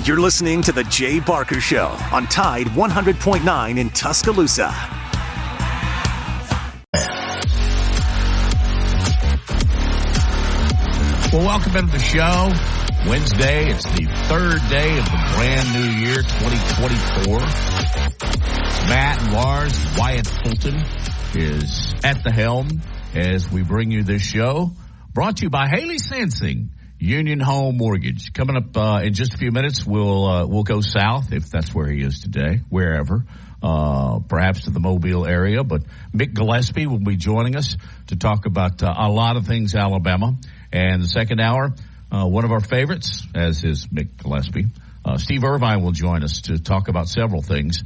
You're listening to The Jay Barker Show on Tide 100.9 in Tuscaloosa. Well, welcome into the show. Wednesday, it's the third day of the brand new year, 2024. Matt and Lars, Wyatt Fulton is at the helm as we bring you this show. Brought to you by Haley Sansing, Union Home Mortgage. Coming up in just a few minutes, we'll go south, if that's where he is today, wherever, perhaps to the Mobile area. But Mick Gillespie will be joining us to talk about a lot of things Alabama. And the second hour, one of our favorites, as is Mick Gillespie, Steve Irvine will join us to talk about several things,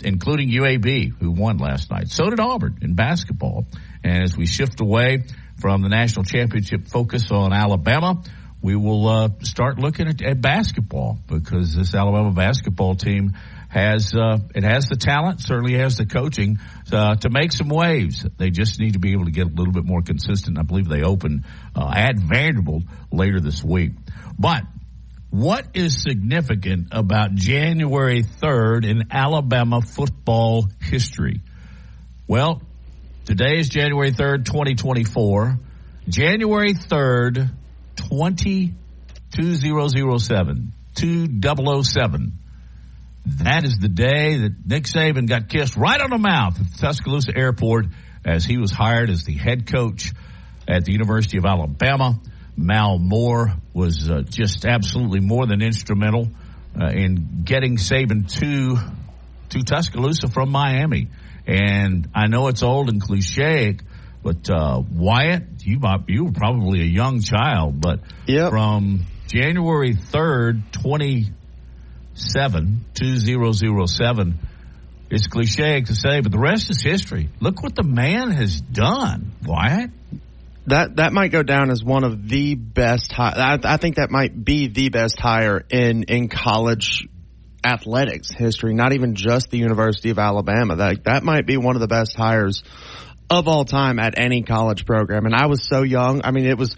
including UAB, who won last night. So did Auburn in basketball. And as we shift away from the national championship focus on Alabama, we will start looking at basketball, because this Alabama basketball team has the talent, certainly has the coaching to make some waves. They just need to be able to get a little bit more consistent. I believe they open at Vanderbilt later this week. But what is significant about January 3rd in Alabama football history? Well, today is January 3rd, 2024. January 3rd, 2007. That is the day that Nick Saban got kissed right on the mouth at the Tuscaloosa airport as he was hired as the head coach at the University of Alabama. Mal Moore was just absolutely more than instrumental in getting Saban to Tuscaloosa from Miami. And I know it's old and cliche, but Wyatt, you were probably a young child, but yep. From January 3rd, 2007, it's cliche to say, but the rest is history. Look what the man has done, Wyatt. That might go down as one of the best. I think that might be the best hire in college athletics history. Not even just the University of Alabama. That might be one of the best hires of all time at any college program. And I was so young. I mean, it was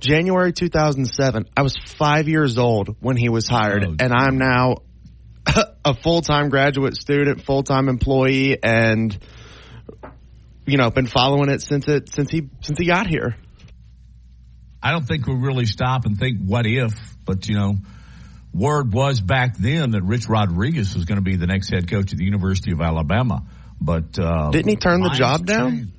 January 2007. I was 5 years old when he was hired, and I'm now a full-time graduate student, full-time employee, and been following it since he got here. I don't think we'll really stop and think what if, but word was back then that Rich Rodriguez was going to be the next head coach at the University of Alabama. But didn't he turn the job down?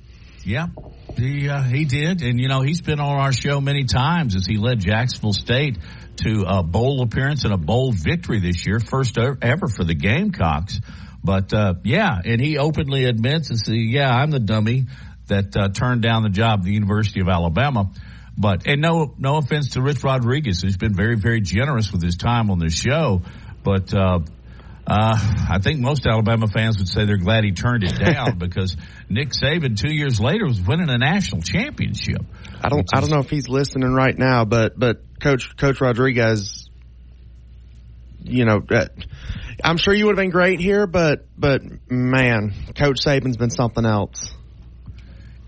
Yeah, he did. And, he's been on our show many times as he led Jacksonville State to a bowl appearance and a bowl victory this year, first ever for the Gamecocks. But, and he openly admits and says, I'm the dummy that turned down the job at the University of Alabama. But, and no offense to Rich Rodriguez, who's been very, very generous with his time on this show. But I think most Alabama fans would say they're glad he turned it down because Nick Saban 2 years later was winning a national championship. I don't know if he's listening right now, but Coach Rodriguez, I'm sure you would have been great here, but man, Coach Saban's been something else.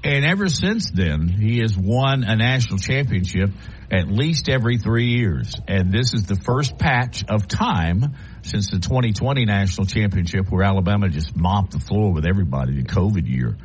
And ever since then, he has won a national championship at least every 3 years. And this is the first patch of time since the 2020 national championship where Alabama just mopped the floor with everybody, the COVID year.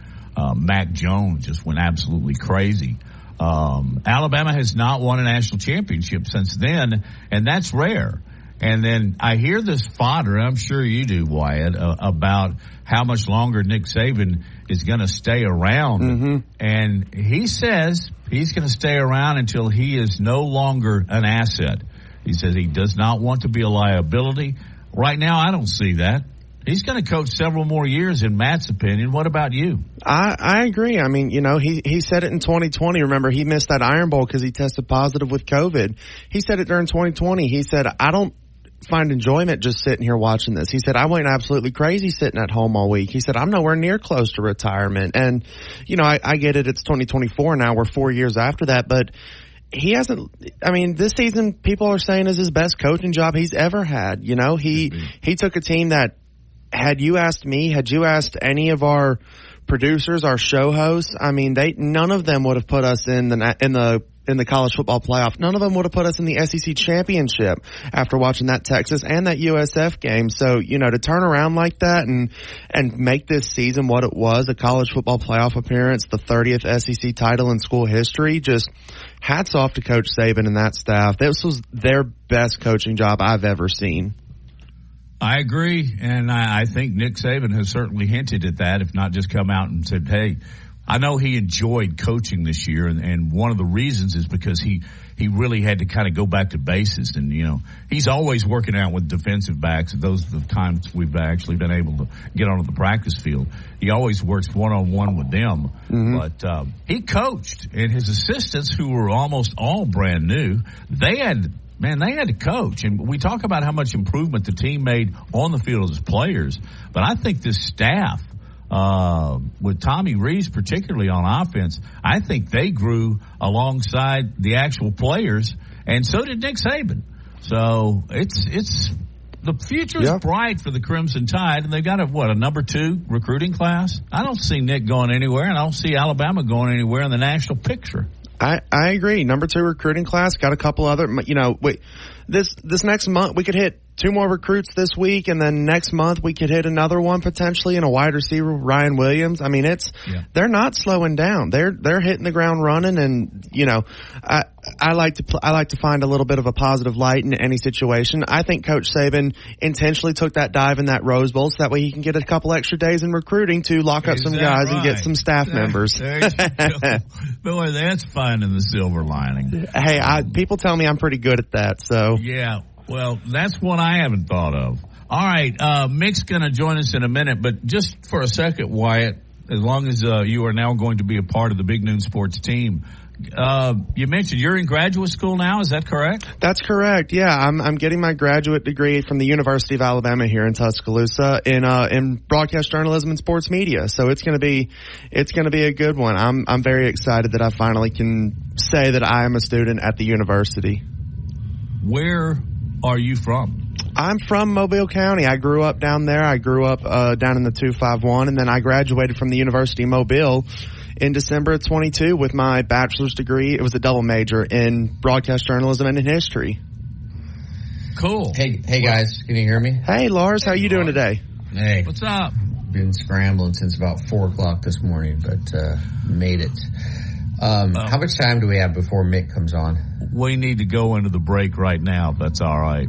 Mac Jones just went absolutely crazy. Alabama has not won a national championship since then, and that's rare. And then I hear this fodder, I'm sure you do, Wyatt, about how much longer Nick Saban is going to stay around. Mm-hmm. And he says he's going to stay around until he is no longer an asset. He says he does not want to be a liability. Right now, I don't see that. He's going to coach several more years, in Matt's opinion. What about you? I agree. I mean, he said it in 2020. Remember, he missed that Iron Bowl because he tested positive with COVID. He said it during 2020. He said, I don't find enjoyment just sitting here watching this. He said, I went absolutely crazy sitting at home all week. He said, I'm nowhere near close to retirement. And, I get it. It's 2024 now. We're 4 years after that. But he hasn't – I mean, this season people are saying is his best coaching job he's ever had. He took a team that had you asked me, had you asked any of our producers, our show hosts, I mean, none of them would have put us in the in the college football playoff. None of them would have put us in the SEC championship after watching that Texas and that USF game. So, to turn around like that and make this season what it was, a college football playoff appearance, the 30th SEC title in school history, just hats off to Coach Saban and that staff. This was their best coaching job I've ever seen. I agree, and I think Nick Saban has certainly hinted at that, if not just come out and said, hey, I know he enjoyed coaching this year, and one of the reasons is because he really had to kind of go back to basics. And, he's always working out with defensive backs. Those are the times we've actually been able to get onto the practice field. He always works one-on-one with them. Mm-hmm. But he coached, and his assistants, who were almost all brand new, they had to coach. And we talk about how much improvement the team made on the field as players. But I think this staff, with Tommy Rees particularly on offense, I think they grew alongside the actual players, and so did Nick Saban. So it's the future is bright for the Crimson Tide, and they've got a number 2 recruiting class. I don't see Nick going anywhere, and I don't see Alabama going anywhere in the national picture. I agree. Number 2 recruiting class, got a couple other, this next month we could hit 2 more recruits this week, and then next month we could hit another one potentially in a wide receiver, Ryan Williams. I mean, they're not slowing down. They're hitting the ground running, and I like to find a little bit of a positive light in any situation. I think Coach Saban intentionally took that dive in that Rose Bowl so that way he can get a couple extra days in recruiting to lock up some guys and get some staff members. There you go. Boy, that's finding the silver lining. Hey, people tell me I'm pretty good at that, so. Yeah. Well, that's one I haven't thought of. All right, Mick's going to join us in a minute, but just for a second, Wyatt, as long as you are now going to be a part of the Big Noon Sports team, you mentioned you're in graduate school now. Is that correct? That's correct. Yeah, I'm getting my graduate degree from the University of Alabama here in Tuscaloosa in broadcast journalism and sports media. So it's going to be a good one. I'm very excited that I finally can say that I am a student at the university. Where are you from? I'm from Mobile County. I grew up down there. I grew up down in the 251, and then I graduated from the University of Mobile in December of 22 with my bachelor's degree. It was a double major in broadcast journalism and in history. Cool. Hey guys, can you hear me? Hey, Lars, how you doing today? Hey. What's up? Been scrambling since about 4 o'clock this morning, but made it. How much time do we have before Mick comes on? We need to go into the break right now, if that's all right.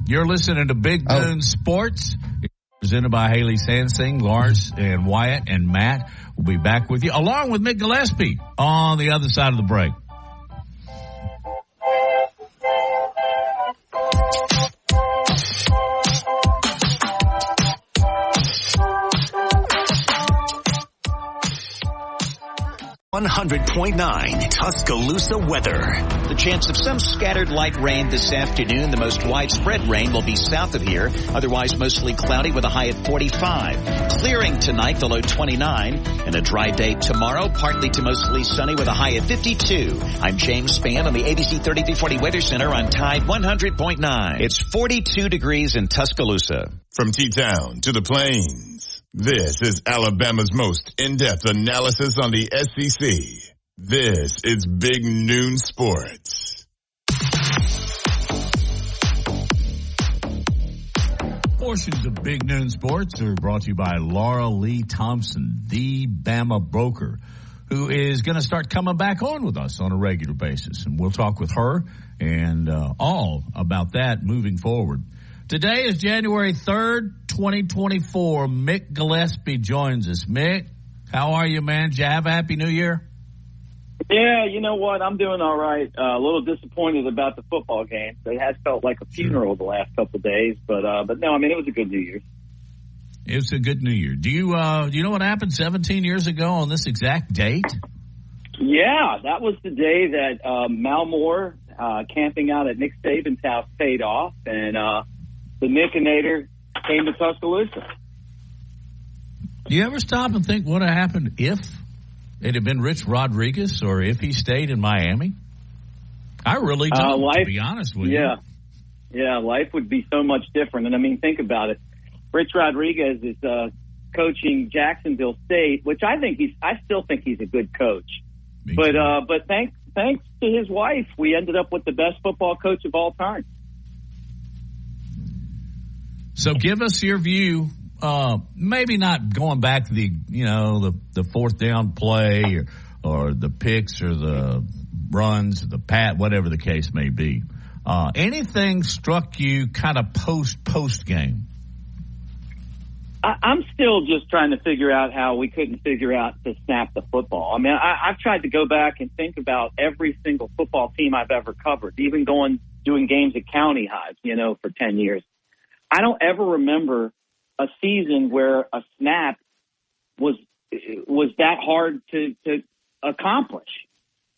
You're listening to Big Noon Sports, presented by Haley Sansing, Lars and Wyatt and Matt. We'll be back with you, along with Mick Gillespie, on the other side of the break. .9 Tuscaloosa weather. The chance of some scattered light rain this afternoon. The most widespread rain will be south of here. Otherwise mostly cloudy with a high at 45. Clearing tonight, the low 29. And a dry day tomorrow, partly to mostly sunny with a high at 52. I'm James Spann on the ABC 3340 Weather Center on Tide 100.9. It's 42 degrees in Tuscaloosa. From T-Town to the Plains. This is Alabama's most in-depth analysis on the SEC. This is Big Noon Sports. Portions of Big Noon Sports are brought to you by Laura Lee Thompson, the Bama broker, who is going to start coming back on with us on a regular basis. And we'll talk with her and all about that moving forward. Today is January 3rd, 2024. Mick Gillespie joins us. Mick, how are you, man? Did you have a Happy New Year? Yeah, you know what? I'm doing all right. A little disappointed about the football game. It has felt like a funeral the last couple of days, but no, I mean, it was a good New Year's. It was a good New Year. Do you know what happened 17 years ago on this exact date? Yeah, that was the day that Mal Moore camping out at Nick Saban's house paid off, and the Nickinator came to Tuscaloosa. Do you ever stop and think what would have happened if it had been Rich Rodriguez or if he stayed in Miami? I really don't, to be honest with you. Yeah, life would be so much different. And, I mean, think about it. Rich Rodriguez is coaching Jacksonville State, which I still think he's a good coach. But thanks to his wife, we ended up with the best football coach of all time. So give us your view. Maybe not going back to the fourth down play or the picks or the runs, the whatever the case may be. Anything struck you kind of post game? I'm still just trying to figure out how we couldn't figure out to snap the football. I mean, I've tried to go back and think about every single football team I've ever covered, even doing games at County Highs, for 10 years. I don't ever remember a season where a snap was that hard to accomplish.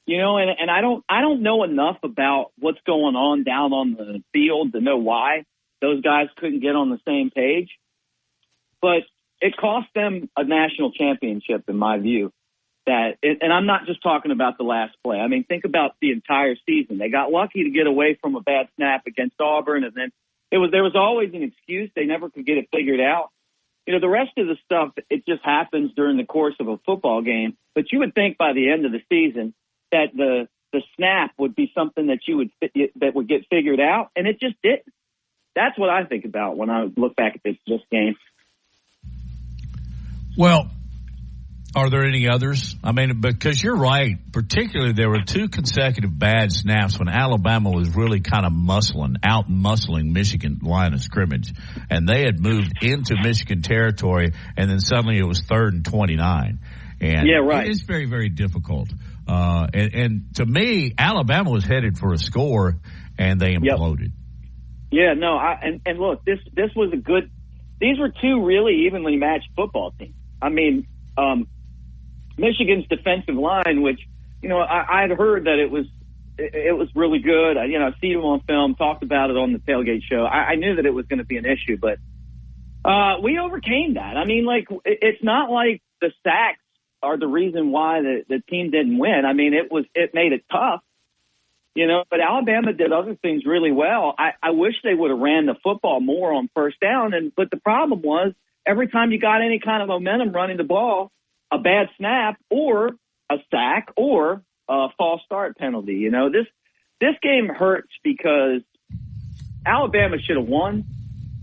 And I don't know enough about what's going on down on the field to know why those guys couldn't get on the same page. But it cost them a national championship, in my view. And I'm not just talking about the last play. I mean, think about the entire season. They got lucky to get away from a bad snap against Auburn, and then there was always an excuse. They never could get it figured out. The rest of the stuff, it just happens during the course of a football game. But you would think by the end of the season that the snap would be something that would get figured out, and it just didn't. That's what I think about when I look back at this game. Well, are there any others? I mean, because you're right. Particularly, there were 2 consecutive bad snaps when Alabama was really kind of out-muscling Michigan line of scrimmage. And they had moved into Michigan territory, and then suddenly it was 3rd and 29. And yeah, right. It is very, very difficult. And to me, Alabama was headed for a score, and they imploded. Yep. Yeah, no, and look, this was these were 2 really evenly matched football teams. I mean, Michigan's defensive line, which, I'd heard that it was really good. I've seen them on film, talked about it on the tailgate show. I knew that it was going to be an issue, but we overcame that. I mean, it's not like the sacks are the reason why the team didn't win. I mean, it made it tough, but Alabama did other things really well. I wish they would have ran the football more on first down. But the problem was every time you got any kind of momentum running the ball, a bad snap or a sack or a false start penalty. This game hurts because Alabama should have won.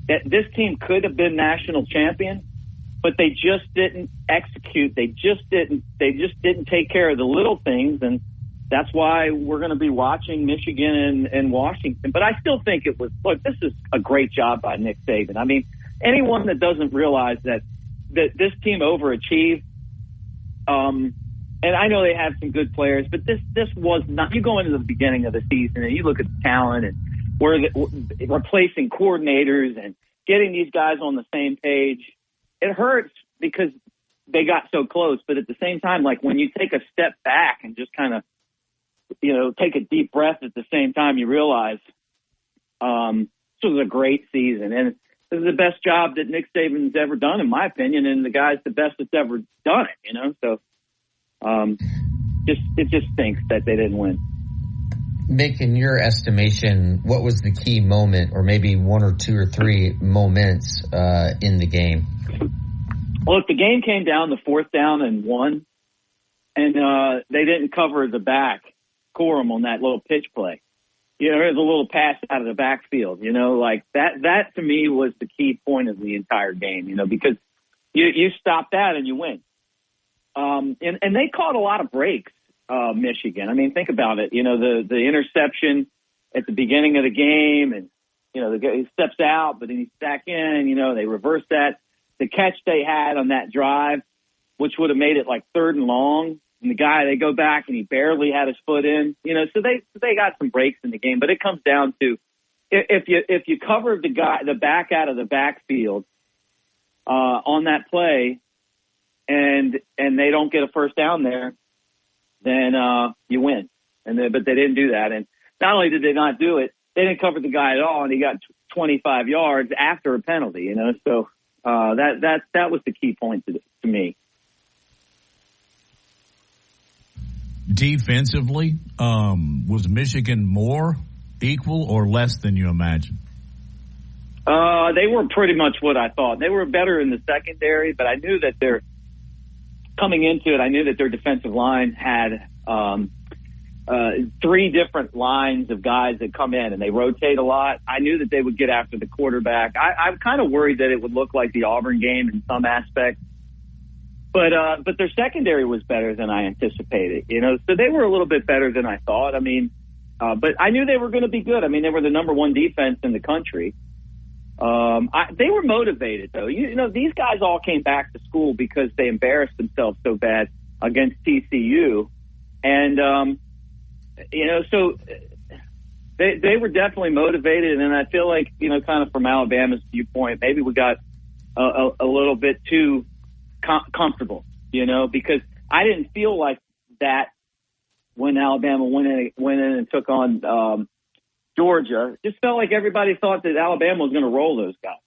That this team could have been national champion, but they just didn't execute. They just didn't take care of the little things, and that's why we're going to be watching Michigan and Washington. But I still think this is a great job by Nick Saban. I mean, anyone that doesn't realize that this team overachieved, and I know they have some good players, but this was not. You go into the beginning of the season and you look at the talent and replacing coordinators and getting these guys on the same page. It hurts because they got so close, but at the same time, when you take a step back and just kind of, take a deep breath at the same time, you realize this was a great season. And this is the best job that Nick Saban's ever done, in my opinion, and the guy's the best that's ever done it, So it just stinks that they didn't win. Mick, in your estimation, what was the key moment, or maybe 1 or 2 or 3 moments in the game? Well, if the game came down to 4th down and 1, and they didn't cover the back, Corum on that little pitch play. There's a little pass out of the backfield, that to me was the key point of the entire game, because you stop that and you win. And they caught a lot of breaks, Michigan. I mean, think about it, the interception at the beginning of the game, and, the guy, he steps out, but then he's back in, they reverse that. The catch they had on that drive, which would have made it 3rd and long, and they go back and he barely had his foot in, so they got some breaks in the game. But it comes down to if you cover the back out of the backfield on that play, and they don't get a first down there, then you win. But they didn't do that, and not only did they not do it, they didn't cover the guy at all, and he got 25 yards after a penalty. So that was the key point to me. Defensively, was Michigan more equal or less than you imagined? They were pretty much what I thought. They were better in the secondary, but I knew that coming into it, I knew that their defensive line had three different lines of guys that come in and they rotate a lot. I knew that they would get after the quarterback. I'm kind of worried that it would look like the Auburn game in some aspects. But their secondary was better than I anticipated, so they were a little bit better than I thought. I mean, but I knew they were going to be good. I mean, they were the number one defense in the country. They were motivated, though. These guys all came back to school because they embarrassed themselves so bad against TCU. And, so they were definitely motivated. And I feel like, kind of from Alabama's viewpoint, maybe we got a little bit too comfortable, because I didn't feel like that when Alabama went in and took on Georgia. It just felt like everybody thought that Alabama was going to roll those guys.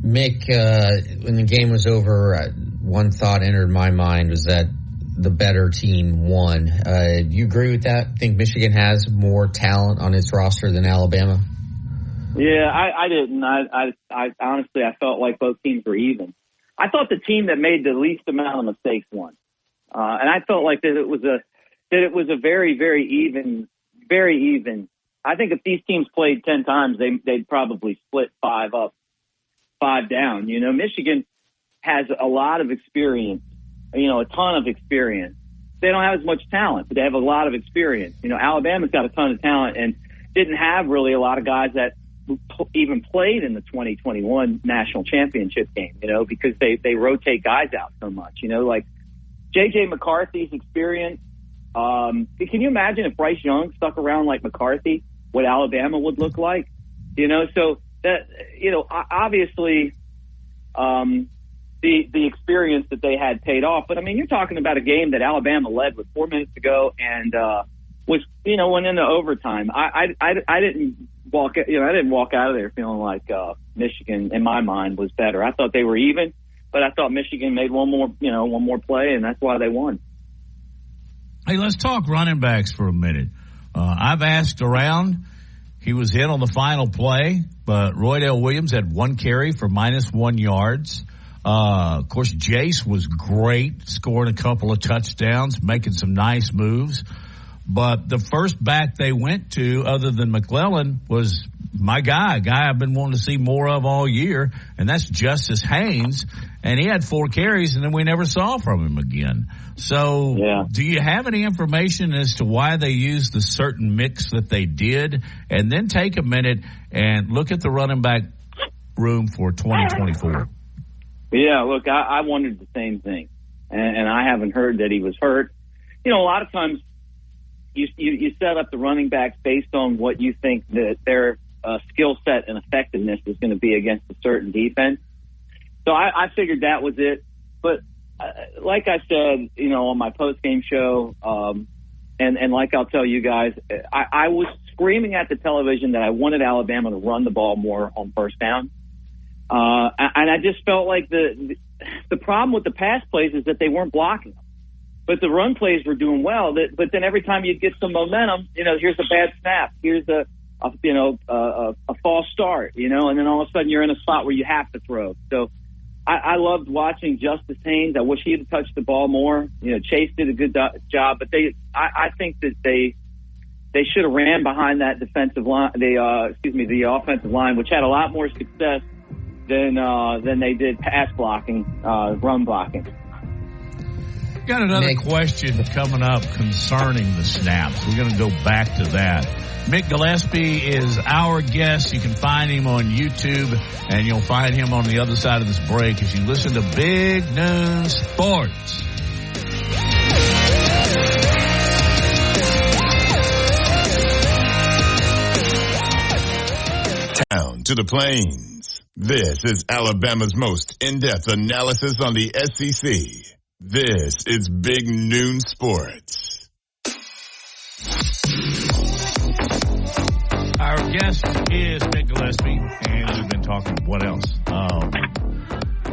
Mick, when the game was over, one thought entered my mind was that the better team won. Do you agree with that? Think Michigan has more talent on its roster than Alabama? Yeah, I didn't. I honestly, I felt like both teams were even. I thought the team that made the least amount of mistakes won, and I felt like that it was a very, very even. Very even. I think if these teams played 10 times, they'd probably split 5 up, 5 down. Michigan has a lot of experience, a ton of experience. They don't have as much talent, but they have a lot of experience. Alabama's got a ton of talent and didn't have really a lot of guys that even played in the 2021 national championship game, because they rotate guys out so much, like J.J. McCarthy's experience. Can you imagine if Bryce Young stuck around like McCarthy, what Alabama would look like? So that, obviously, the experience that they had paid off. But I mean, you're talking about a game that Alabama led with 4 minutes to go and, was, went into overtime. I didn't walk out of there feeling like, Michigan in my mind was better. I thought they were even, but I thought Michigan made one more play and that's why they won. Hey, let's talk running backs for a minute. I've asked around. He was hit on the final play, but Roydell Williams had 1 carry for -1 yards. Of course, Jace was great, scoring a couple of touchdowns, making some nice moves. But the first back they went to, other than McClellan, was my guy I've been wanting to see more of all year, and that's Justice Haynes. And he had 4 carries, and then we never saw from him again. So Do you have any information as to why they used the certain mix that they did? And then take a minute and look at the running back room for 2024. Yeah, look, I wondered the same thing. And I haven't heard that he was hurt. A lot of times you set up the running backs based on what you think that their skill set and effectiveness is going to be against a certain defense. So I figured that was it. But like I said, on my post-game show, and like I'll tell you guys, I was screaming at the television that I wanted Alabama to run the ball more on first down. And I just felt like the problem with the pass plays is that they weren't blocking them. But the run plays were doing well. But then every time you'd get some momentum, here's a bad snap. Here's a false start, and then all of a sudden you're in a spot where you have to throw. So I loved watching Justice Haynes. I wish he had touched the ball more. Chase did a good job, but I think that they should have ran behind that defensive line, the offensive line, which had a lot more success than they did pass blocking, run blocking. Got another question coming up concerning the snaps. We're going to go back to that. Mick Gillespie is our guest. You can find him on YouTube, and you'll find him on the other side of this break as you listen to Big Noon Sports. Down to the plains. This is Alabama's most in-depth analysis on the SEC. This is Big Noon Sports. Our guest is Mick Gillespie, and we've been talking, what else?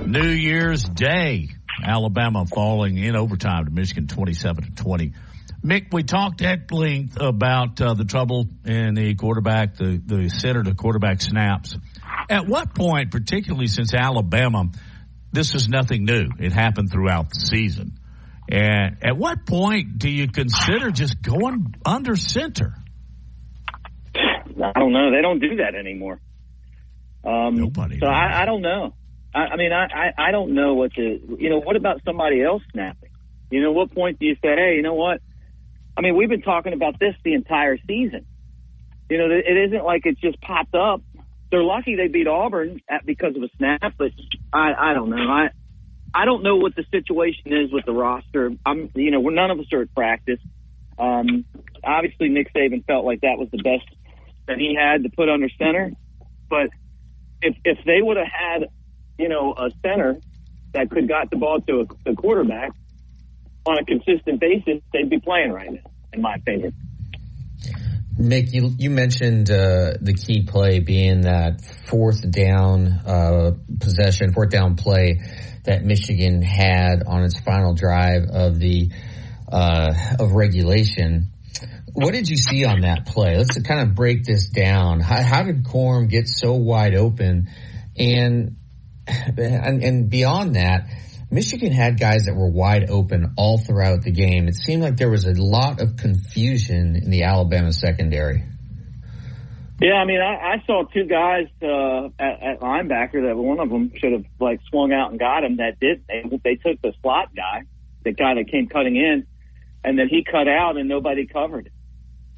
New Year's Day, Alabama falling in overtime to Michigan 27-20. Mick, we talked at length about the trouble in the quarterback, the center to quarterback snaps. At what point, particularly since Alabama, this is nothing new. It happened throughout the season. And at what point do you consider just going under center? I don't know. They don't do that anymore. Nobody. So I don't know. I mean, I don't know what what about somebody else snapping? What point do you say, hey, you know what? I mean, we've been talking about this the entire season. It isn't like it just popped up. They're lucky they beat Auburn because of a snap, but I don't know. I don't know what the situation is with the roster. None of us are at practice. Obviously, Nick Saban felt like that was the best that he had to put under center. But if they would have had, a center that could got the ball to a quarterback on a consistent basis, they'd be playing right now, in my opinion. Mick, you mentioned the key play being that fourth down play that Michigan had on its final drive of regulation. What did you see on that play? Let's kind of break this down. How did Corum get so wide open? And beyond that, Michigan had guys that were wide open all throughout the game. It seemed like there was a lot of confusion in the Alabama secondary. Yeah, I mean, I saw two guys at linebacker that one of them should have swung out and got him. That did. They took the slot guy, the guy that came cutting in, and then he cut out and nobody covered it.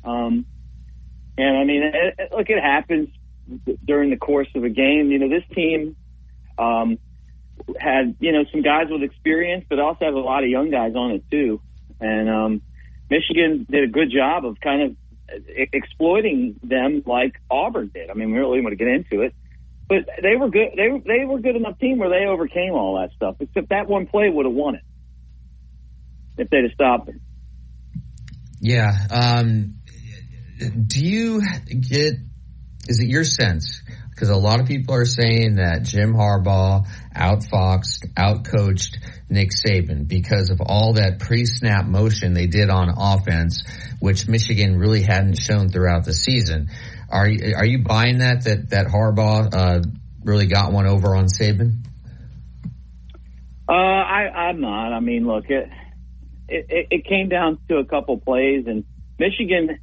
And I mean, it happens during the course of a game. This team had some guys with experience, but also have a lot of young guys on it too. And Michigan did a good job of kind of exploiting them like Auburn did. I mean, we really want to get into it, but they were good. They were a good enough team where they overcame all that stuff. Except that one play would have won it if they'd have stopped it. Yeah. Is it your sense? Because a lot of people are saying that Jim Harbaugh outcoached Nick Saban because of all that pre-snap motion they did on offense, which Michigan really hadn't shown throughout the season. Are you buying that Harbaugh really got one over on Saban? I'm not. I mean, look, it came down to a couple plays, and Michigan,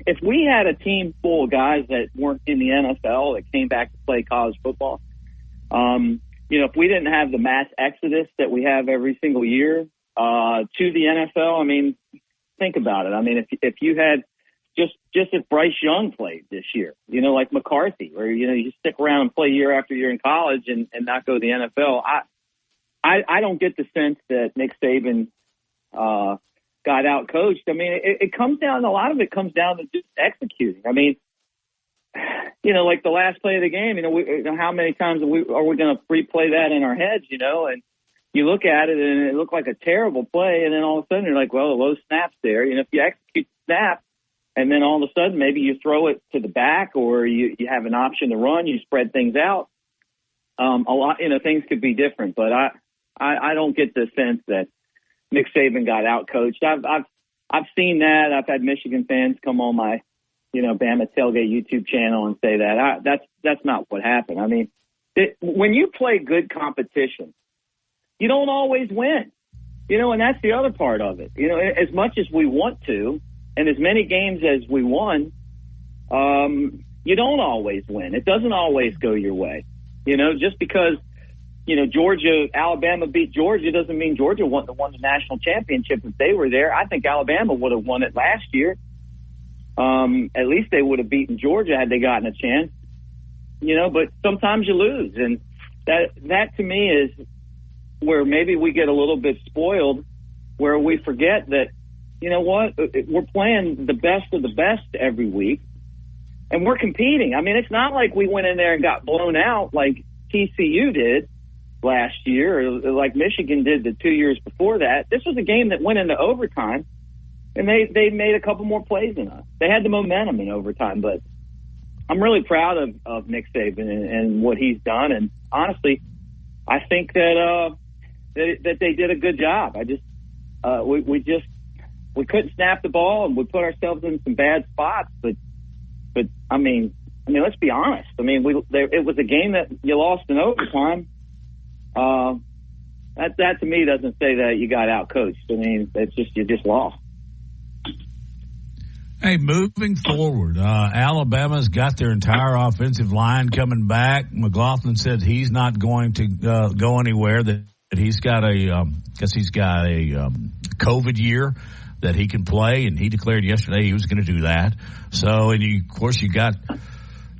if we had a team full of guys that weren't in the NFL that came back to play college football, if we didn't have the mass exodus that we have every single year to the NFL, I mean, think about it. I mean, if you had just if Bryce Young played this year, like McCarthy, where you stick around and play year after year in college and not go to the NFL, I don't get the sense that Nick Saban got out coached. I mean, a lot of it comes down to just executing. I mean, like the last play of the game, how many times are we going to replay that in our heads, and you look at it and it looked like a terrible play. And then all of a sudden you're like, well, a low snap's there. If you execute the snap and then all of a sudden maybe you throw it to the back or you have an option to run, you spread things out. A lot, things could be different, but I don't get the sense that Nick Saban got out coached. I've seen that. I've had Michigan fans come on my, Bama Tailgate YouTube channel and say that. That's not what happened. I mean, when you play good competition, you don't always win, and that's the other part of it. As much as we want to, and as many games as we won, you don't always win. It doesn't always go your way, just because Alabama beat Georgia doesn't mean Georgia won the national championship if they were there. I think Alabama would have won it last year. At least they would have beaten Georgia had they gotten a chance. But sometimes you lose. And that to me is where maybe we get a little bit spoiled, where we forget that, we're playing the best of the best every week and we're competing. I mean, it's not like we went in there and got blown out like TCU did last year, or like Michigan did the 2 years before that. This was a game that went into overtime, and they made a couple more plays than us. They had the momentum in overtime, but I'm really proud of Nick Saban and what he's done. And honestly, I think that they did a good job. We couldn't snap the ball, and we put ourselves in some bad spots. But I mean, let's be honest. I mean, it was a game that you lost in overtime. That to me doesn't say that you got out-coached. I mean, it's just you just lost. Hey, moving forward, Alabama's got their entire offensive line coming back. McLaughlin said he's not going to go anywhere. That he's got a COVID year that he can play, and he declared yesterday he was going to do that. So, and of course, you got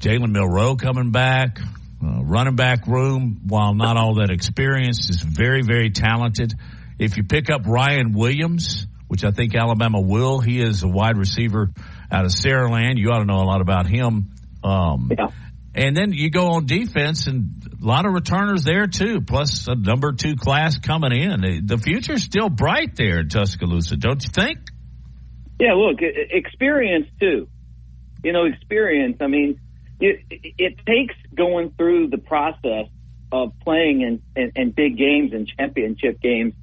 Jalen Milroe coming back. Running back room, while not all that experienced, is very, very talented. If you pick up Ryan Williams, which I think Alabama will, he is a wide receiver out of Saraland. You ought to know a lot about him. Yeah. And then you go on defense, and a lot of returners there too, plus a number 2 class coming in. The future's still bright there in Tuscaloosa, don't you think? Yeah, look, experience too. Experience. I mean, it takes going through the process of playing in big games and championship games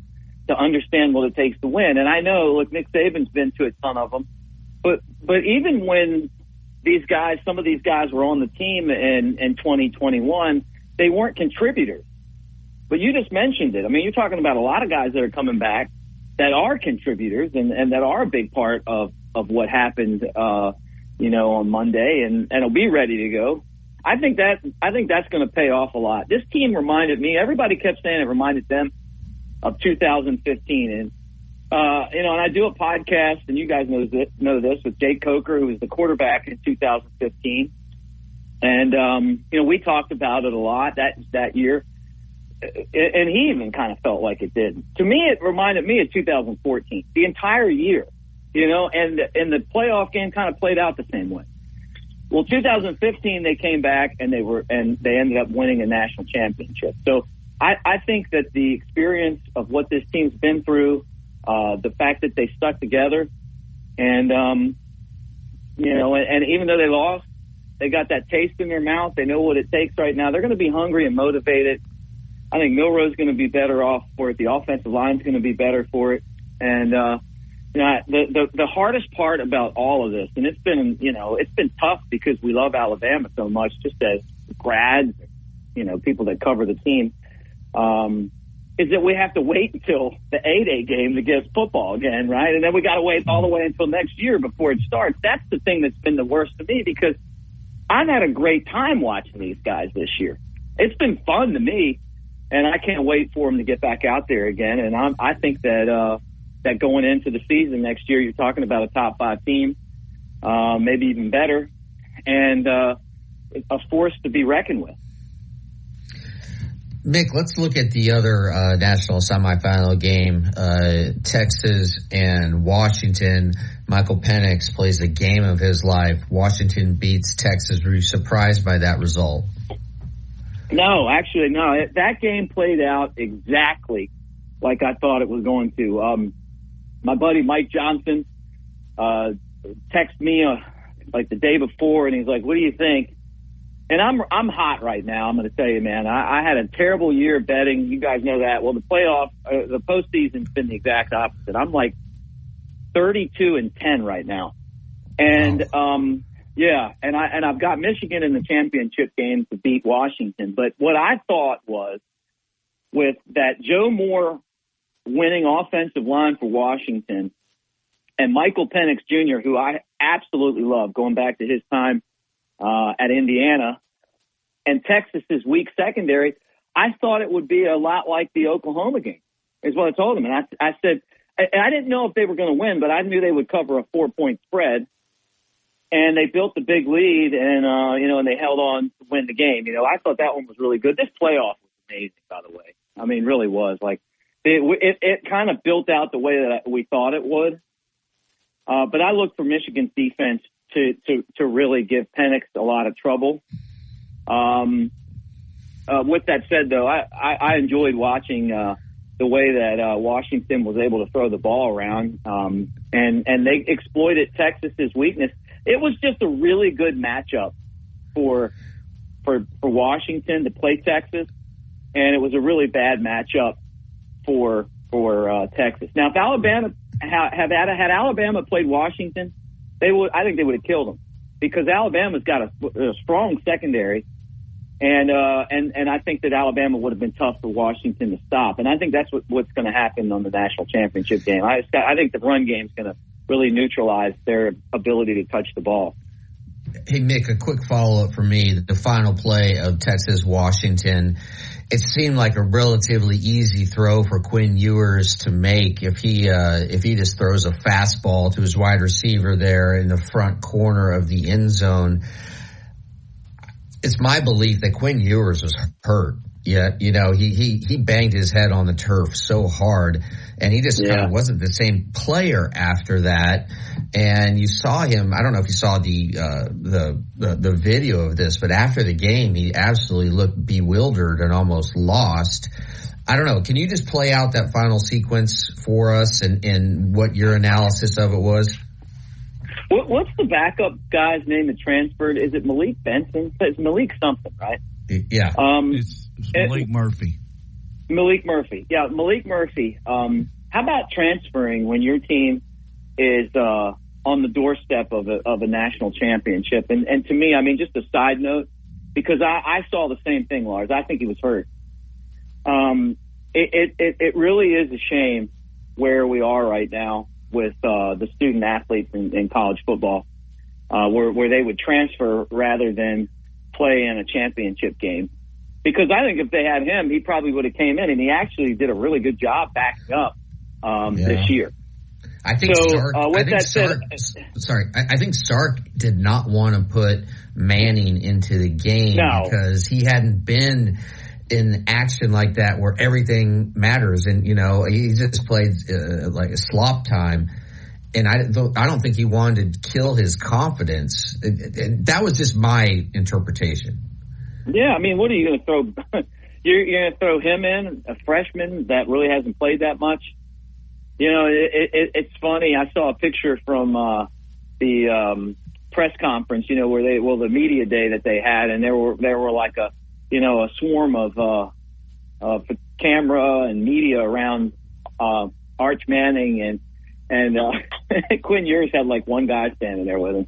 to understand what it takes to win. And I know, look, Nick Saban's been to a ton of them, but even when some of these guys were on the team in 2021, they weren't contributors. But you just mentioned it. I mean, you're talking about a lot of guys that are coming back that are contributors and that are a big part of what happened, on Monday and will be ready to go. I think that's going to pay off a lot. This team reminded me, everybody kept saying it reminded them of 2015. And, and I do a podcast, and you guys know this, with Jake Coker, who was the quarterback in 2015. And, we talked about it a lot that year. And he even kind of felt like it did. To me, it reminded me of 2014, the entire year, and the playoff game kind of played out the same way. Well, 2015, they came back and they ended up winning a national championship. So I think that the experience of what this team's been through, the fact that they stuck together and even though they lost, they got that taste in their mouth. They know what it takes right now. They're going to be hungry and motivated. I think Milroe's going to be better off for it. The offensive line's going to be better for it. And, the hardest part about all of this, and it's been tough because we love Alabama so much, just as grads, people that cover the team, is that we have to wait until the 8A game to get football again, right? And then we got to wait all the way until next year before it starts. That's the thing that's been the worst to me, because I've had a great time watching these guys this year. It's been fun to me, and I can't wait for them to get back out there again. And I think that going into the season next year, you're talking about a top 5 team, maybe even better, and a force to be reckoned with. Mick, let's look at the other national semifinal game, Texas and Washington. Michael Penix plays a game of his life. Washington beats Texas. Were you surprised by that result? No, actually, no. That game played out exactly like I thought it was going to. My buddy Mike Johnson texted me like the day before, and he's like, "What do you think?" And I'm hot right now. I'm going to tell you, man. I had a terrible year betting. You guys know that. Well, the postseason's been the exact opposite. I'm like 32-10 right now, and and I've got Michigan in the championship game to beat Washington. But what I thought was, with that Joe Moore winning offensive line for Washington and Michael Penix Jr., who I absolutely love, going back to his time at Indiana, and Texas's weak secondary, I thought it would be a lot like the Oklahoma game, is what I told him. And I said, I didn't know if they were going to win, but I knew they would cover a 4-point spread. And they built the big lead, and and they held on to win the game. I thought that one was really good. This playoff was amazing, by the way. I mean, really was. Like, it kind of built out the way that we thought it would. But I look for Michigan's defense to really give Penix a lot of trouble. With that said, though, I enjoyed watching the way that Washington was able to throw the ball around, and they exploited Texas's weakness. It was just a really good matchup for Washington to play Texas, and it was a really bad matchup for Texas. Now, if Alabama had Alabama played Washington, I think they would have killed them, because Alabama's got a strong secondary, And I think that Alabama would have been tough for Washington to stop. And I think that's what's going to happen on the national championship game. I think the run game is going to really neutralize their ability to touch the ball. Hey, Mick, a quick follow-up for me. The final play of Texas-Washington, it seemed like a relatively easy throw for Quinn Ewers to make if he just throws a fastball to his wide receiver there in the front corner of the end zone. It's my belief that Quinn Ewers was hurt. Yeah, he banged his head on the turf so hard, and he just kind of wasn't the same player after that. And you saw him. I don't know if you saw the video of this, but after the game, he absolutely looked bewildered and almost lost. I don't know. Can you just play out that final sequence for us and what your analysis of it was? What's the backup guy's name that transferred? Is it Malik Benson? It's Malik something, right? Yeah. It's Malik Murphy. Malik Murphy. Yeah, Malik Murphy. How about transferring when your team is on the doorstep of a national championship? And to me, I mean, just a side note, because I saw the same thing, Lars. I think he was hurt. It really is a shame where we are right now with the student athletes in college football, where they would transfer rather than play in a championship game. Because I think if they had him, he probably would have came in, and he actually did a really good job backing up this year. I think I think Sark did not want to put Manning into the game because he hadn't been in action like that where everything matters, and he just played like a slop time. And I don't think he wanted to kill his confidence. And that was just my interpretation. Yeah, I mean, what are you going to throw? You're going to throw him in, a freshman that really hasn't played that much? It's funny. I saw a picture from the press conference, where the media day that they had, and there were like a swarm of camera and media around Arch Manning and Quinn Ewers had like one guy standing there with him.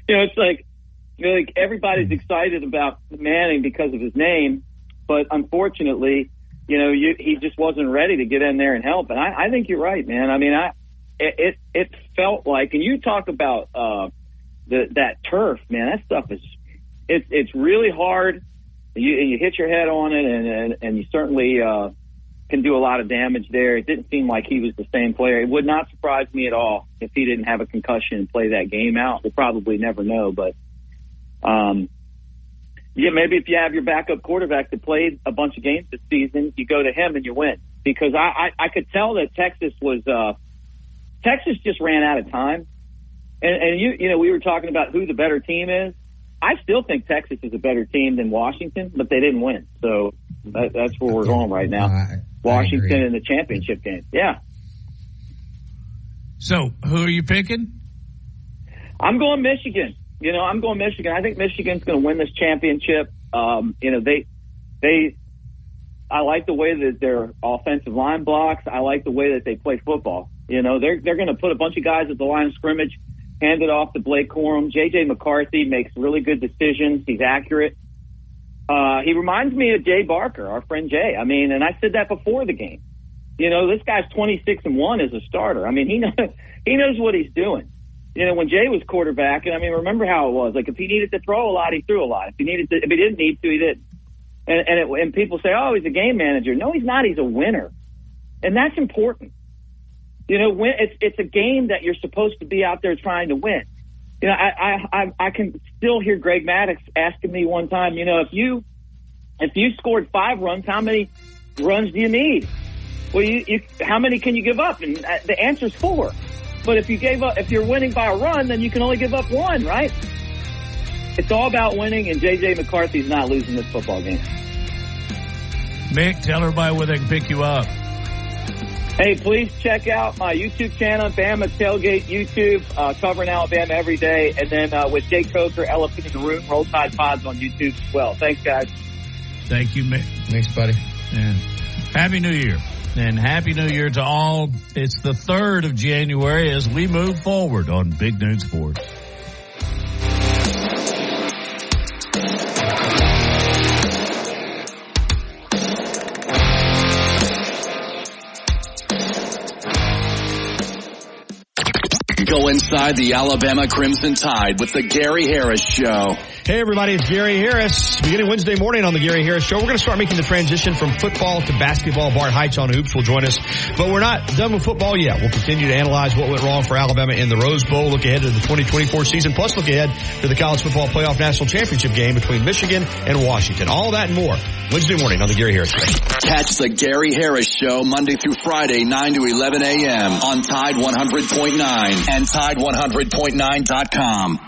It's like everybody's excited about Manning because of his name, but unfortunately, he just wasn't ready to get in there and help. And I think you're right, man. I mean, it felt like, and you talk about that turf, man. That stuff it's really hard. You hit your head on it, and you certainly can do a lot of damage there. It didn't seem like he was the same player. It would not surprise me at all if he didn't have a concussion and play that game out. We'll probably never know, but maybe if you have your backup quarterback that played a bunch of games this season, you go to him and you win. Because I could tell that Texas just ran out of time. And we were talking about who the better team is. I still think Texas is a better team than Washington, but they didn't win. So that's where we're going right now. Washington in the championship game. Yeah. So who are you picking? I'm going Michigan. I'm going Michigan. I think Michigan's going to win this championship. I like the way that their offensive line blocks. I like the way that they play football. They're going to put a bunch of guys at the line of scrimmage, hand it off to Blake Corum. J.J. McCarthy makes really good decisions. He's accurate. He reminds me of Jay Barker, our friend Jay. I mean, and I said that before the game. This guy's 26-1 as a starter. I mean, he knows what he's doing. When Jay was quarterback, and I mean, remember how it was. Like, if he needed to throw a lot, he threw a lot. If he didn't need to, he didn't. And people say, oh, he's a game manager. No, he's not. He's a winner. And that's important. It's a game that you're supposed to be out there trying to win. I can still hear Greg Maddux asking me one time, if you scored 5 runs, how many runs do you need? Well, how many can you give up? And the answer's 4. But if you're winning by a run, then you can only give up 1, right? It's all about winning, and J.J. McCarthy's not losing this football game. Mick, tell everybody where they can pick you up. Hey, please check out my YouTube channel, Bama Tailgate YouTube, covering Alabama every day. And then with Jake Coker, Elephant in the Room, Roll Tide Pods on YouTube as well. Thanks, guys. Thank you, Mick. Thanks, buddy. And Happy New Year. And Happy New Year to all. It's the 3rd of January as we move forward on Big Noon Sports. Feel inside the Alabama Crimson Tide with the Gary Harris Show. Hey everybody, it's Gary Harris. Beginning Wednesday morning on the Gary Harris Show, we're going to start making the transition from football to basketball. Bart Heights on Hoops will join us, but we're not done with football yet. We'll continue to analyze what went wrong for Alabama in the Rose Bowl, look ahead to the 2024 season, plus look ahead to the College Football Playoff National Championship game between Michigan and Washington. All that and more Wednesday morning on the Gary Harris Show. Catch the Gary Harris Show Monday through Friday, 9 to 11 a.m. on Tide 100.9 and Tide100.9.com.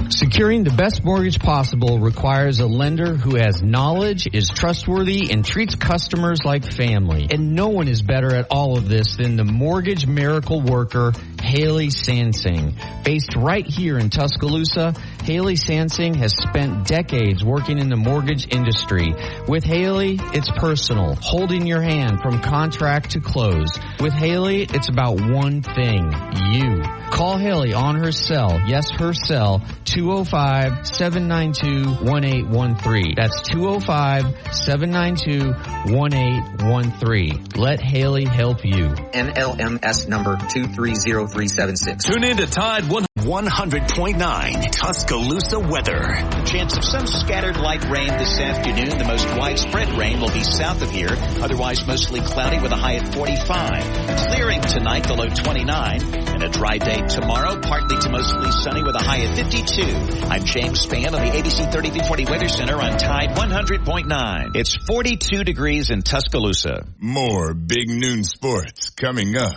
Securing the best mortgage possible requires a lender who has knowledge, is trustworthy, and treats customers like family. And no one is better at all of this than the mortgage miracle worker, Haley Sansing. Based right here in Tuscaloosa, Haley Sansing has spent decades working in the mortgage industry. With Haley, it's personal, holding your hand from contract to close. With Haley, it's about one thing, you. Call Haley on her cell, yes, her cell, 205-792-1813. That's 205-792-1813. Let Haley help you. NLMS number 230376. Tune in to Tide 100.9 Tuscaloosa weather. Chance of some scattered light rain this afternoon. The most widespread rain will be south of here. Otherwise mostly cloudy with a high at 45. Clearing tonight, the low 29. And a dry day tomorrow, partly to mostly sunny with a high at 52. I'm James Spann on the ABC 3340 Weather Center on Tide 100.9. It's 42 degrees in Tuscaloosa. More Big Noon Sports coming up.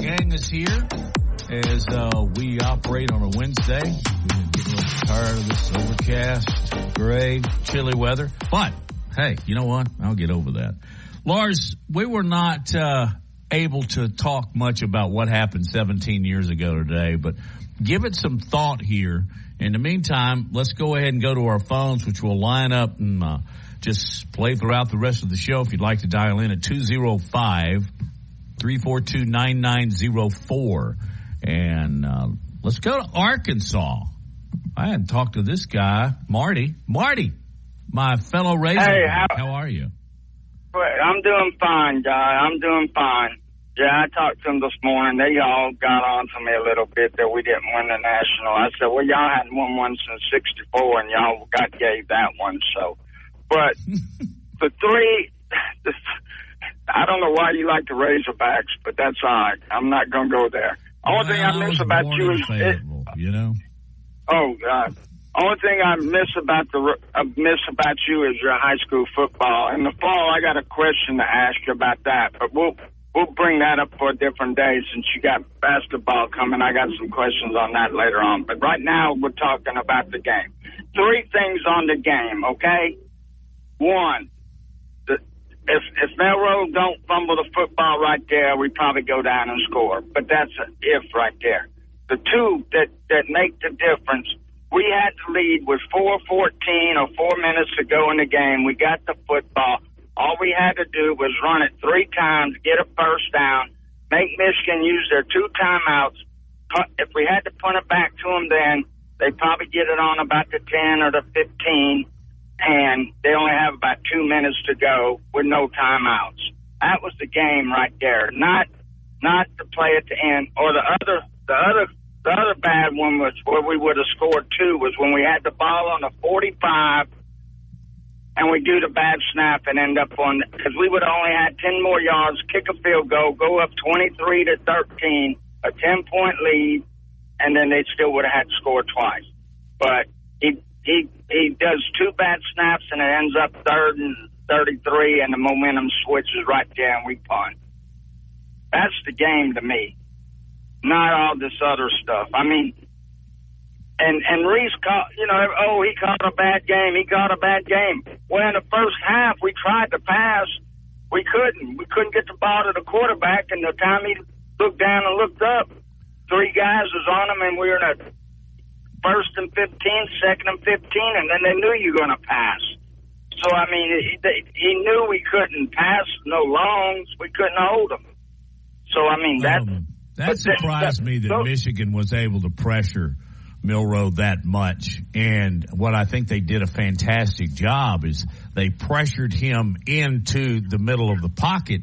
Gang is here as we operate on a Wednesday. We're getting a little tired of this overcast, gray, chilly weather. But, hey, you know what? I'll get over that. Lars, we were not able to talk much about what happened 17 years ago today, but give it some thought here. In the meantime, let's go ahead and go to our phones, which will line up and just play throughout the rest of the show. If you'd like to dial in at 205-342-9904. And let's go to Arkansas. I hadn't talked to this guy, Marty. Marty, my fellow Razor. Hey, how are you? I'm doing fine, guy. I'm doing fine. Yeah, I talked to them this morning. They all got on to me a little bit that we didn't win the national. I said, well, y'all hadn't won one since 64, and y'all gave that one. So, but the three... I don't know why you like the Razorbacks, but that's all right. I'm not going to go there. Only thing I miss about you is, you know. Oh God! Only thing I miss about you is your high school football. In the fall, I got a question to ask you about that, but we'll bring that up for a different day since you got basketball coming. I got some questions on that later on, but right now we're talking about the game. 3 things on the game, okay? 1. If Melrose don't fumble the football right there, we probably go down and score. But that's an if right there. The 2 that make the difference, we had to lead with 4:14 or 4 minutes to go in the game. We got the football. All we had to do was run it 3 times, get a first down, make Michigan use their 2 timeouts. If we had to punt it back to them then, they'd probably get it on about the 10 or the 15. And they only have about 2 minutes to go with no timeouts. That was the game right there. Not to play at the end. Or the other bad one was where we would have scored 2 was when we had the ball on the 45 and we do the bad snap and end up on, because we would have only had 10 more yards, kick a field goal, go up 23-13, a 10-point lead, and then they still would have had to score twice. But he does 2 bad snaps and it ends up 3rd and 33 and the momentum switches right there and we punt. That's the game to me. Not all this other stuff. I mean, and Reese caught, he caught a bad game. He caught a bad game. Well, in the first half, we tried to pass. We couldn't. We couldn't get the ball to the quarterback, and the time he looked down and looked up, 3 guys was on him, and we were in a 1st and 15, 2nd and 15, and then they knew you were going to pass. So, I mean, he knew we couldn't pass, no longs. We couldn't hold them. So, I mean, that surprised me that Michigan was able to pressure Milroe that much. And what I think they did a fantastic job is they pressured him into the middle of the pocket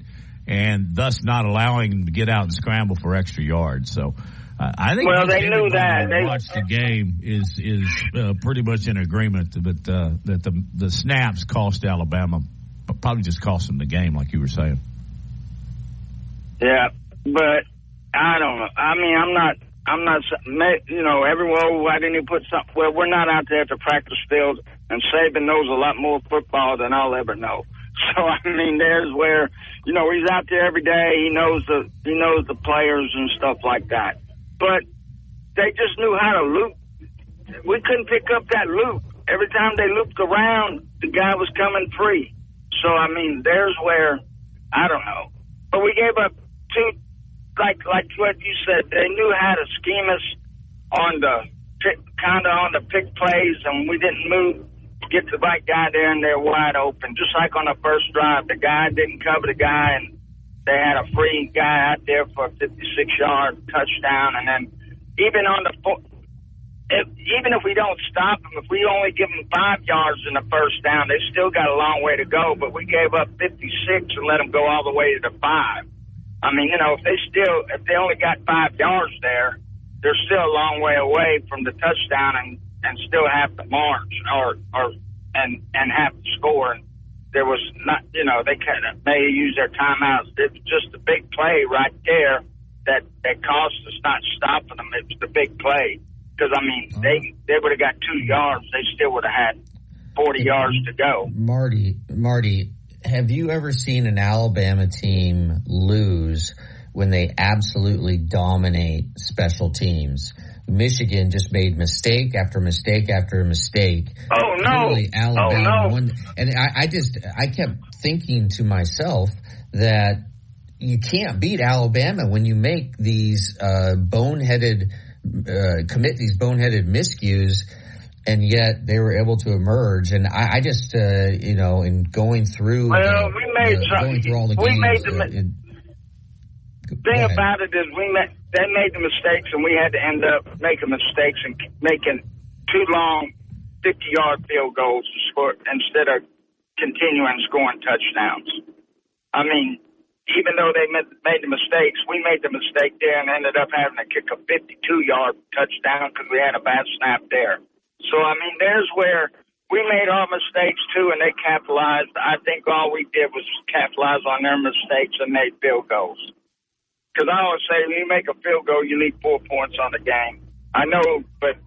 and thus not allowing him to get out and scramble for extra yards. So I think they knew that. They watched the game is pretty much in agreement that the snaps cost Alabama, probably just cost them the game, like you were saying. Yeah, but I don't know. I mean, I'm not, everyone, why didn't you put something? Well, we're not out there at the practice field, and Saban knows a lot more football than I'll ever know. So, I mean, there's where, he's out there every day. He knows the players and stuff like that. But they just knew how to loop. We couldn't pick up that loop. Every time they looped around, the guy was coming free. So, I mean, there's where, I don't know. But we gave up two, like what you said, they knew how to scheme us on the pick plays, and we didn't move, get the right guy there, and they're wide open. Just like on the first drive, the guy didn't cover the guy, and they had a free guy out there for a 56-yard touchdown. And then even if we don't stop them, if we only give them 5 yards in the first down, they still got a long way to go. But we gave up 56 and let them go all the way to the 5. I mean, if they only got 5 yards there, they're still a long way away from the touchdown and still have the march and have the score. And there was not, they kind of may use their timeouts. It's just a big play right there that cost us not stopping them. It's the big play. Because, I mean, they would have got 2 yards. They still would have had 40 yards to go. Marty, have you ever seen an Alabama team lose when they absolutely dominate special teams? Michigan just made mistake after mistake after mistake. Oh, no. Really, Alabama won. And I kept thinking to myself that you can't beat Alabama when you make these commit these boneheaded miscues, and yet they were able to emerge. And I just, in going through, all the games. The thing about it is they made the mistakes, and we had to end up making mistakes and making 2 long 50-yard field goals to score instead of continuing scoring touchdowns. I mean, even though they made the mistakes, we made the mistake there and ended up having to kick a 52-yard touchdown because we had a bad snap there. So, I mean, there's where we made our mistakes, too, and they capitalized. I think all we did was capitalize on their mistakes and made field goals. Because I always say, when you make a field goal, you leave 4 points on the game. I know, but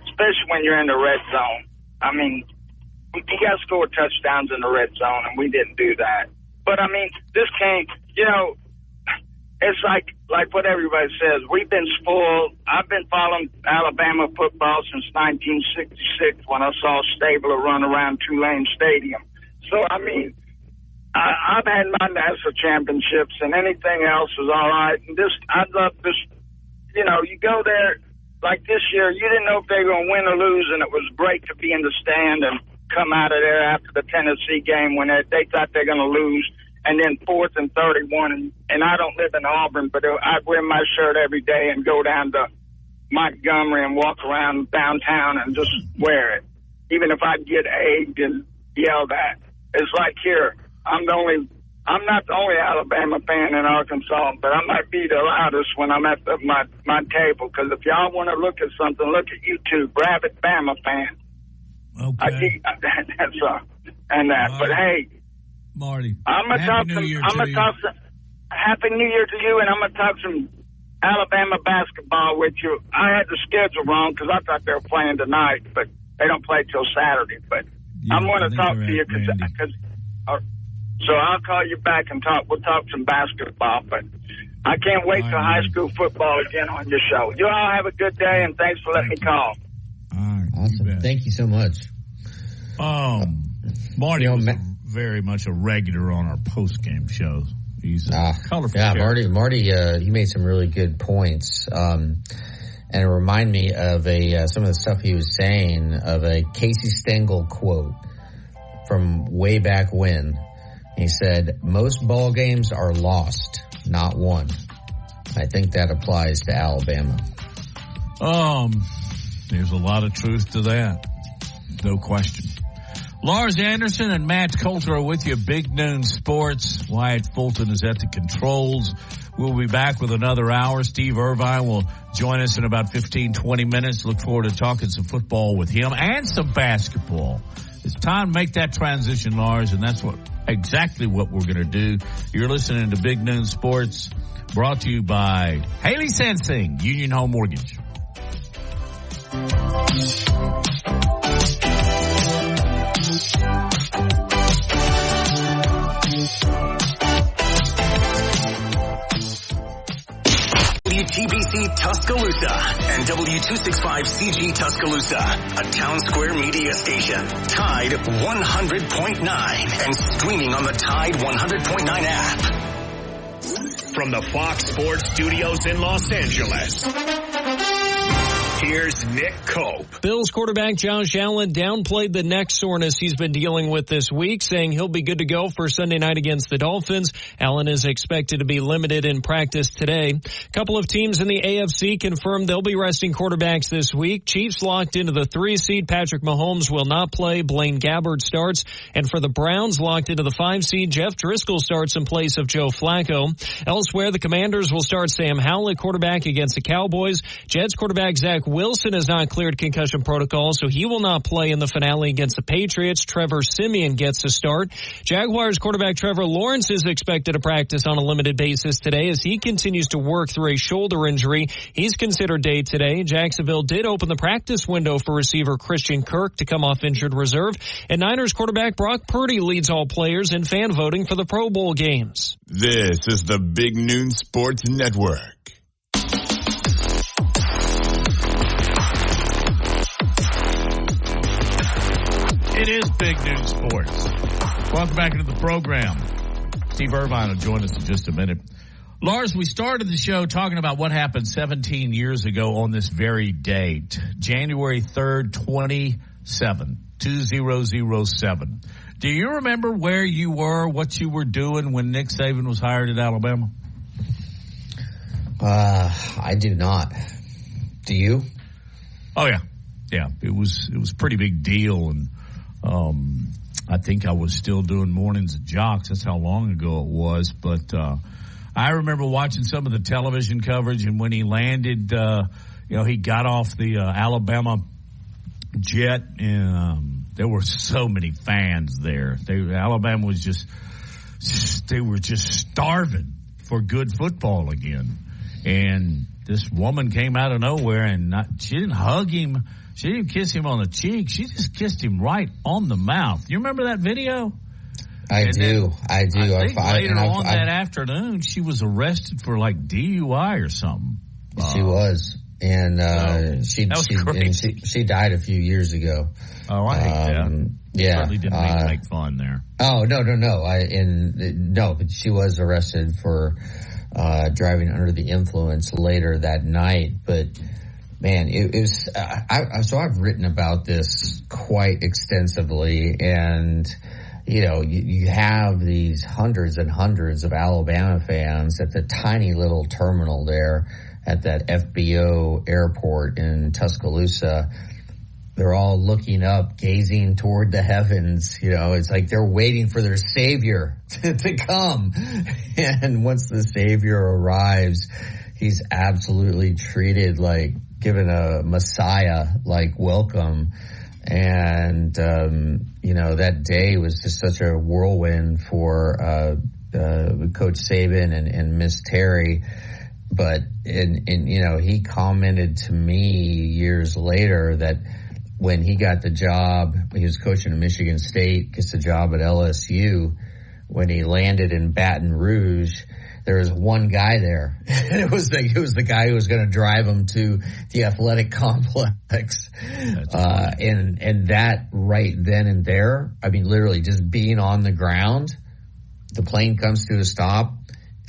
especially when you're in the red zone. I mean, you got to score touchdowns in the red zone, and we didn't do that. But, I mean, this came, it's like what everybody says. We've been spoiled. I've been following Alabama football since 1966 when I saw Stabler run around Tulane Stadium. So, I mean, I've had my national championships, and anything else is all right. And I love this. You go there, like this year, you didn't know if they were going to win or lose, and it was great to be in the stand and come out of there after the Tennessee game when they thought they're going to lose, and then 4th and 31. And I don't live in Auburn, but I'd wear my shirt every day and go down to Montgomery and walk around downtown and just wear it, even if I'd get egged and yelled at. It's like here. I'm not the only Alabama fan in Arkansas, but I might be the loudest when I'm at my table. Because if y'all want to look at something, look at YouTube. Rabid Bama fan. Okay. That's and that. But hey, Marty, I'm gonna talk some Happy New Year to you, and I'm gonna talk some Alabama basketball with you. I had the schedule wrong because I thought they were playing tonight, but they don't play till Saturday. But I'm going to talk to you because. So I'll call you back and we'll talk some basketball, but I can't wait till high school football again on your show. You all have a good day, and thanks for letting me call. All right, awesome. Thank you so much. Marty was very much a regular on our post-game shows. He's colorful. Yeah, Marty, he made some really good points. And it reminded me of some of the stuff he was saying of a Casey Stengel quote from way back when. He said, most ball games are lost, not won. I think that applies to Alabama. There's a lot of truth to that. No question. Lars Anderson and Matt Coulter are with you. Big Noon Sports. Wyatt Fulton is at the controls. We'll be back with another hour. Steve Irvine will join us in about 15, 20 minutes. Look forward to talking some football with him and some basketball. It's time to make that transition, Lars, and that's exactly what we're going to do. You're listening to Big Noon Sports, brought to you by Haley Sansing, Union Home Mortgage. WTBC Tuscaloosa and W265CG Tuscaloosa, a Town Square media station. Tide 100.9 and streaming on the Tide 100.9 app. From the Fox Sports Studios in Los Angeles, here's Nick Cope. Bills quarterback Josh Allen downplayed the neck soreness he's been dealing with this week, saying he'll be good to go for Sunday night against the Dolphins. Allen is expected to be limited in practice today. A couple of teams in the AFC confirmed they'll be resting quarterbacks this week. Chiefs locked into the 3 seed. Patrick Mahomes will not play. Blaine Gabbert starts. And for the Browns, locked into the 5 seed, Jeff Driscoll starts in place of Joe Flacco. Elsewhere, the Commanders will start Sam Howell at quarterback against the Cowboys. Jets quarterback Zach Wilson has not cleared concussion protocol, so he will not play in the finale against the Patriots. Trevor Siemian gets to start. Jaguars quarterback Trevor Lawrence is expected to practice on a limited basis today as he continues to work through a shoulder injury. He's considered day today. Jacksonville did open the practice window for receiver Christian Kirk to come off injured reserve. And Niners quarterback Brock Purdy leads all players in fan voting for the Pro Bowl games. This is the Big Noon Sports Network. It is Big Noon Sports. Welcome back into the program. Steve Irvine will join us in just a minute. Lars, we started the show talking about what happened 17 years ago on this very date, January 3rd, 2007. Do you remember where you were, what you were doing when Nick Saban was hired at Alabama? I do not. Do you? Oh, yeah. Yeah, it was a pretty big deal, and I think I was still doing mornings at Jocks. That's how long ago it was. But I remember watching some of the television coverage, and when he landed, he got off the Alabama jet, and there were so many fans there. Alabama was they were just starving for good football again. And this woman came out of nowhere, and she didn't hug him. She didn't kiss him on the cheek. She just kissed him right on the mouth. You remember that video? I do. I think later on that afternoon, she was arrested for like DUI or something. She was. And she died a few years ago. Oh, I hate that. Yeah. Certainly didn't mean to make fun there. Oh, no. But she was arrested for driving under the influence later that night. But man, it was. So I've written about this quite extensively, and you have these hundreds and hundreds of Alabama fans at the tiny little terminal there at that FBO airport in Tuscaloosa. They're all looking up, gazing toward the heavens. It's like they're waiting for their savior to come. And once the savior arrives, he's absolutely treated like given a Messiah-like welcome. And, that day was just such a whirlwind for Coach Saban and Miss Terry. But, he commented to me years later that when he got the job, he was coaching at Michigan State, gets the job at LSU. When he landed in Baton Rouge, there was one guy there. And it was the guy who was going to drive him to the athletic complex. And that right then and there, I mean, literally just being on the ground, the plane comes to a stop,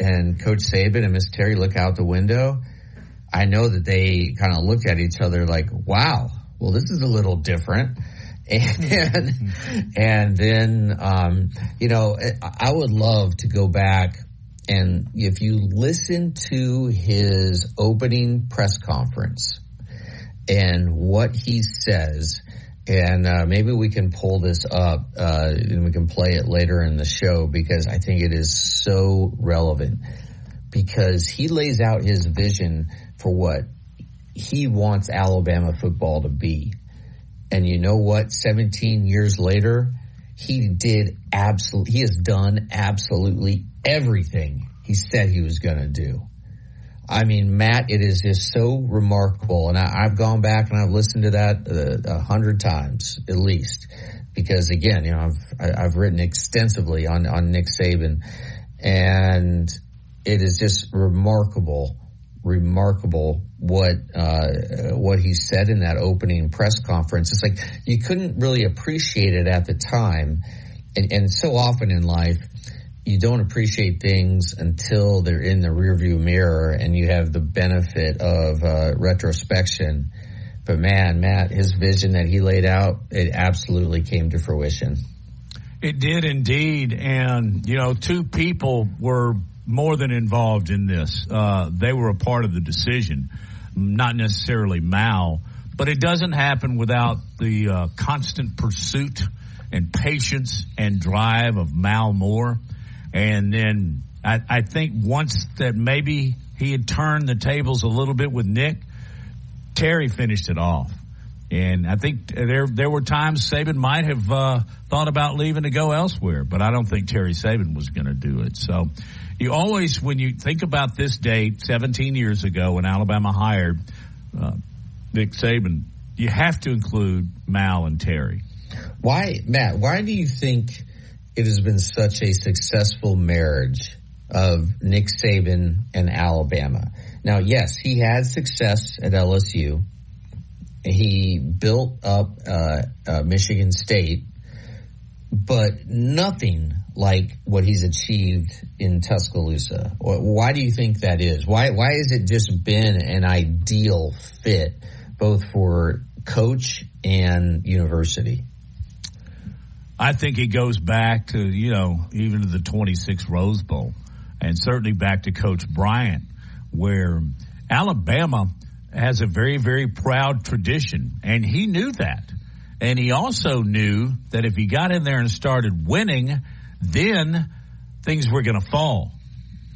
and Coach Saban and Miss Terry look out the window. I know that they kind of looked at each other like, wow, well, this is a little different. And then, I would love to go back, and if you listen to his opening press conference and what he says, and maybe we can pull this up and we can play it later in the show because I think it is so relevant, because he lays out his vision for what he wants Alabama football to be. And you know what? 17 years later, he has done absolutely everything he said he was going to do. I mean, Matt, it is just so remarkable. And I've gone back and I've listened to that 100 times at least, because again, you know, I've written extensively on Nick Saban, and it is just remarkable what he said in that opening press conference. It's like you couldn't really appreciate it at the time, and so often in life you don't appreciate things until they're in the rearview mirror and you have the benefit of retrospection. But man, Matt, his vision that he laid out, it absolutely came to fruition. It did indeed, and you know, two people were more than involved in this. They were a part of the decision, not necessarily Mal, but it doesn't happen without the constant pursuit and patience and drive of Mal Moore. And then I think once that maybe he had turned the tables a little bit with Nick, Terry finished it off. And I think there were times Saban might have thought about leaving to go elsewhere, but I don't think Terry Saban was going to do it. So you always, when you think about this date, 17 years ago when Alabama hired Nick Saban, you have to include Mal and Terry. Why, Matt, why do you think it has been such a successful marriage of Nick Saban and Alabama? Now, yes, he had success at LSU. He built up Michigan State, but nothing like what he's achieved in Tuscaloosa. Why do you think that is? Why has it just been an ideal fit both for coach and university? I think it goes back to, you know, even to the 26 Rose Bowl, and certainly back to Coach Bryant, where Alabama has a very, very proud tradition, and he knew that. And he also knew that if he got in there and started winning, then things were going to fall,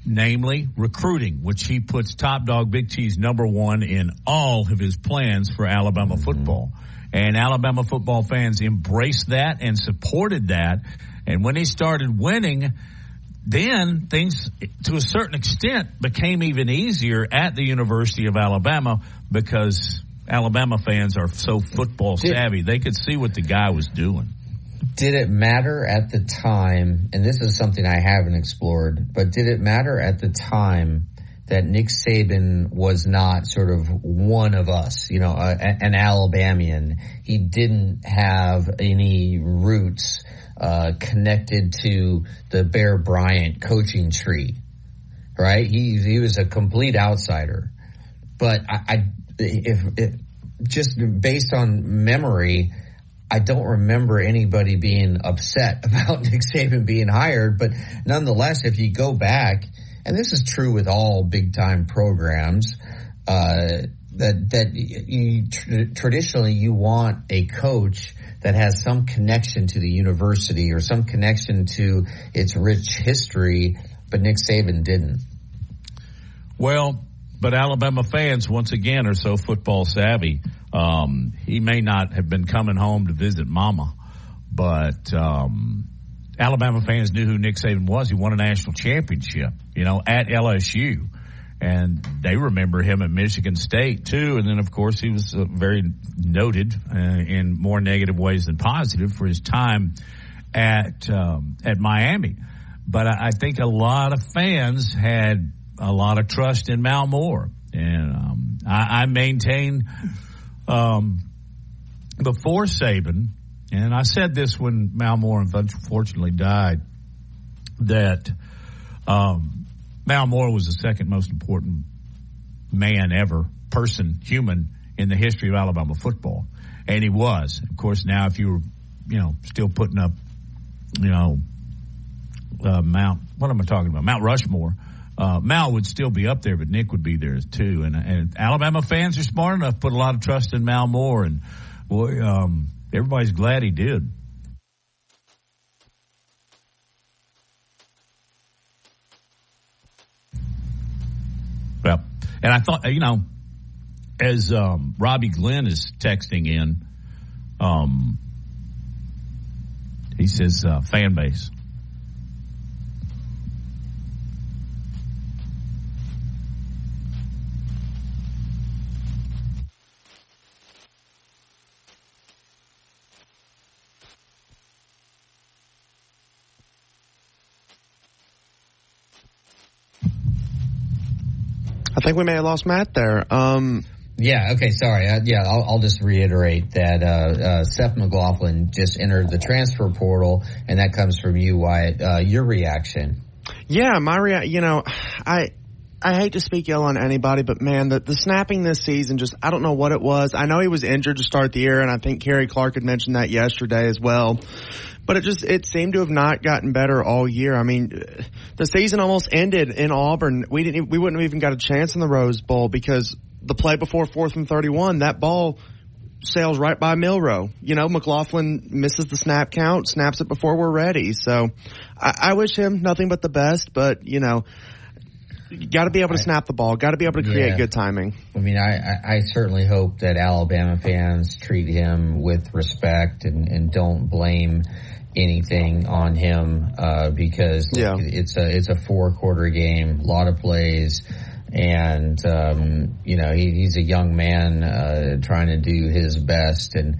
namely recruiting, which he puts Top Dog Big T's number one in all of his plans for Alabama football. And Alabama football fans embraced that and supported that. And when he started winning, then things, to a certain extent, became even easier at the University of Alabama because Alabama fans are so football savvy. They could see what the guy was doing. Did it matter at the time, and this is something I haven't explored, but did it matter at the time that Nick Saban was not sort of one of us, you know, an Alabamian? He didn't have any roots connected to the Bear Bryant coaching tree, right? He was a complete outsider. But if just based on memory, I don't remember anybody being upset about Nick Saban being hired. But nonetheless, if you go back, and this is true with all big time programs, traditionally you want a coach that has some connection to the university or some connection to its rich history, but Nick Saban didn't. Well, but Alabama fans, once again, are so football savvy. He may not have been coming home to visit Mama, but Alabama fans knew who Nick Saban was. He won a national championship, you know, at LSU. And they remember him at Michigan State, too. And then, of course, he was very noted in more negative ways than positive for his time at Miami. But I think a lot of fans had a lot of trust in Mal Moore. And I maintain before Saban, and I said this when Mal Moore unfortunately died, that Mal Moore was the second most important man ever, human in the history of Alabama football. And he was. Of course, now if you were, you know, still putting up, you know, Mount Rushmore, Mal would still be up there, but Nick would be there too. And Alabama fans are smart enough to put a lot of trust in Mal Moore, and boy, everybody's glad he did. Well, and I thought, as Robbie Glenn is texting in, he says fan base. I think we may have lost Matt there. Yeah, okay, sorry. I'll just reiterate that Seth McLaughlin just entered the transfer portal, and that comes from you, Wyatt. Your reaction? Yeah, my reaction, I hate to speak ill on anybody, but man, the snapping this season, just, I don't know what it was. I know he was injured to start the year, and I think Kerry Clark had mentioned that yesterday as well. But it seemed to have not gotten better all year. I mean, the season almost ended in Auburn. We wouldn't have even got a chance in the Rose Bowl because the play before 4th and 31, that ball sails right by Milroe. McLaughlin misses the snap count, snaps it before we're ready. So I wish him nothing but the best, but, you got to be able to snap the ball, got to be able to create good timing. I mean, I certainly hope that Alabama fans treat him with respect and don't blame anything on him because it's a 4-quarter game, a lot of plays. And, he's a young man, trying to do his best. And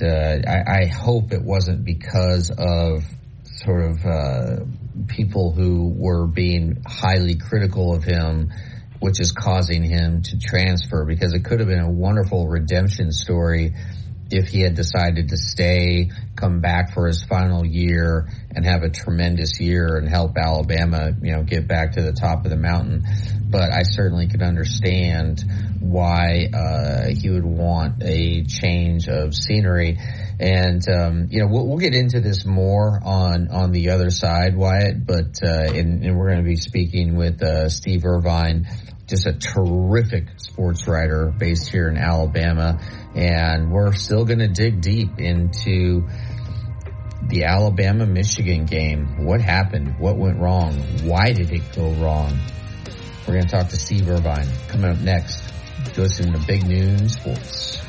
I hope it wasn't because of sort of, people who were being highly critical of him, which is causing him to transfer, because it could have been a wonderful redemption story if he had decided to stay, come back for his final year and have a tremendous year and help Alabama, get back to the top of the mountain. But I certainly could understand why he would want a change of scenery. And, we'll get into this more on the other side, Wyatt, but, and we're going to be speaking with, Steve Irvine, just a terrific sports writer based here in Alabama. And we're still going to dig deep into the Alabama-Michigan game. What happened? What went wrong? Why did it go wrong? We're going to talk to Steve Irvine. Coming up next, listen to Big Noon Sports.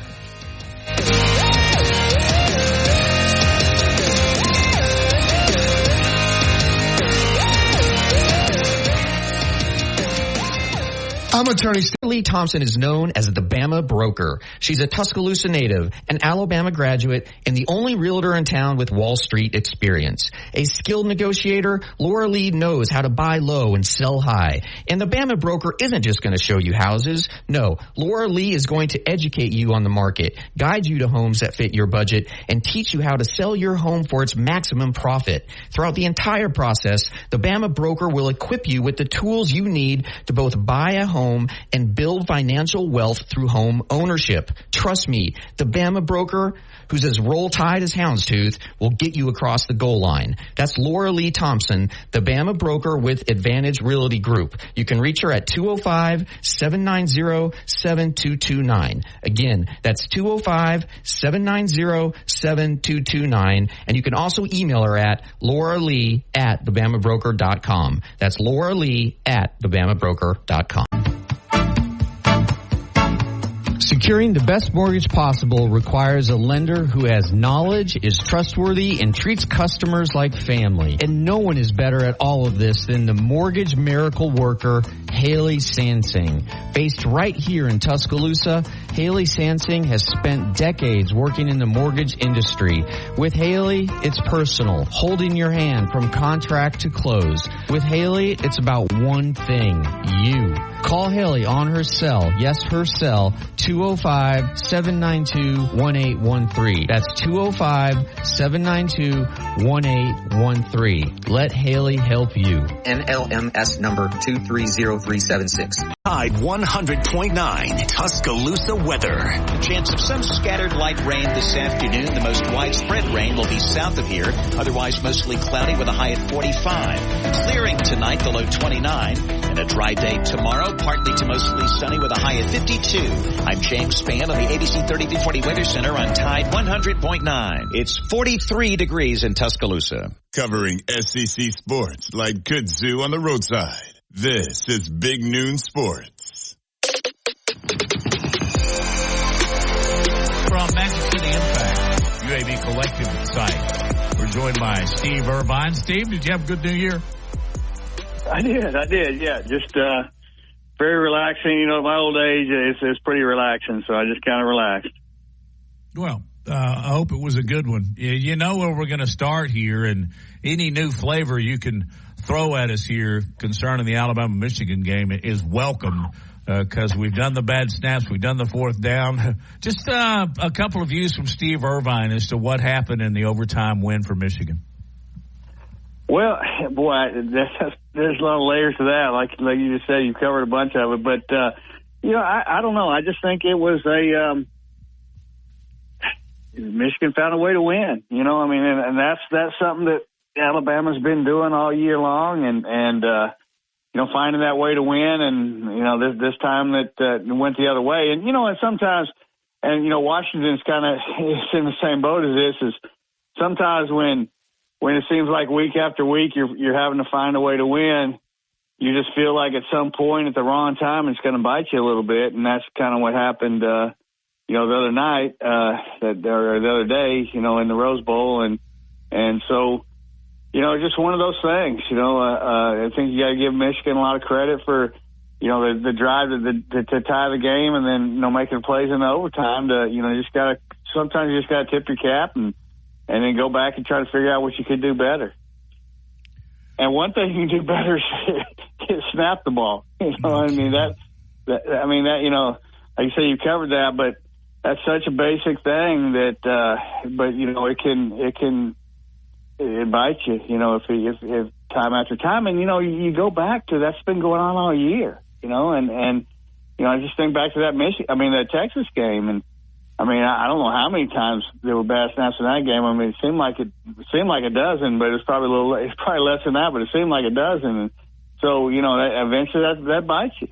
I'm attorney Lee Thompson is known as the Bama Broker. She's a Tuscaloosa native, an Alabama graduate, and the only realtor in town with Wall Street experience. A skilled negotiator, Laura Lee knows how to buy low and sell high. And the Bama Broker isn't just going to show you houses. No, Laura Lee is going to educate you on the market, guide you to homes that fit your budget, and teach you how to sell your home for its maximum profit. Throughout the entire process, the Bama Broker will equip you with the tools you need to both buy a home and build financial wealth through home ownership. Trust me, the Bama Broker, who's as roll tide as houndstooth, will get you across the goal line. That's Laura Lee Thompson, the Bama Broker with Advantage Realty Group. You can reach her at 205-790-7229. Again, that's 205-790-7229. And you can also email her at lauralee@thebamabroker.com. That's lauralee@thebamabroker.com. Securing the best mortgage possible requires a lender who has knowledge, is trustworthy, and treats customers like family. And no one is better at all of this than the mortgage miracle worker, Haley Sansing. Based right here in Tuscaloosa, Haley Sansing has spent decades working in the mortgage industry. With Haley, it's personal, holding your hand from contract to close. With Haley, it's about one thing, you. Call Haley on her cell, yes, her cell, 205-792-1813. That's 205-792-1813. Let Haley help you. NLMS number 23037. 60376. Tide 100.9 Tuscaloosa weather. Chance of some scattered light rain this afternoon. The most widespread rain will be south of here. Otherwise mostly cloudy with a high at 45. Clearing tonight, the low 29. And a dry day tomorrow, partly to mostly sunny with a high at 52. I'm James Spann on the ABC 3240 Weather Center on Tide 100.9. It's 43 degrees in Tuscaloosa. Covering SEC sports like kudzu on the roadside. This is Big Noon Sports. From Magic City Impact, UAB Collective site, we're joined by Steve Irvine. Steve, did you have a good New Year? I did, yeah. Just very relaxing. You know, at my old age, it's pretty relaxing, so I just kind of relaxed. Well, I hope it was a good one. You know where we're going to start here, and any new flavor you can throw at us here concerning the Alabama-Michigan game is welcome, because we've done the bad snaps, we've done the fourth down. Just a couple of views from Steve Irvine as to what happened in the overtime win for Michigan. Well, boy, there's a lot of layers to that. Like you just said, you covered a bunch of it. But, you know, I don't know. I just think it was Michigan found a way to win. You know, I mean, and that's something that Alabama's been doing all year long, and you know, finding that way to win. And, you know, this time that went the other way. And, you know, and sometimes, and, you know, Washington's kind of in the same boat as this, is sometimes when it seems like week after week you're having to find a way to win, you just feel like at some point at the wrong time it's going to bite you a little bit, and that's kind of what happened, you know, the other night, or the other day, you know, in the Rose Bowl, and so, you know, just one of those things. You know, I think you got to give Michigan a lot of credit for, you know, the drive to tie the game, and then, you know, making plays in the overtime. You know, sometimes you just got to tip your cap and then go back and try to figure out what you could do better. And one thing you can do better is snap the ball. You know, I mean, that, you know, like you say, you covered that, but that's such a basic thing that, but, you know, it bites you, you know, if time after time. And, you know, you go back to that's been going on all year, you know, and you know, I just think back to that Texas game, and I mean, I don't know how many times there were bad snaps in that game. I mean, it seemed like a dozen, but it's probably less than that, but it seemed like a dozen. And so, you know, eventually that bites you.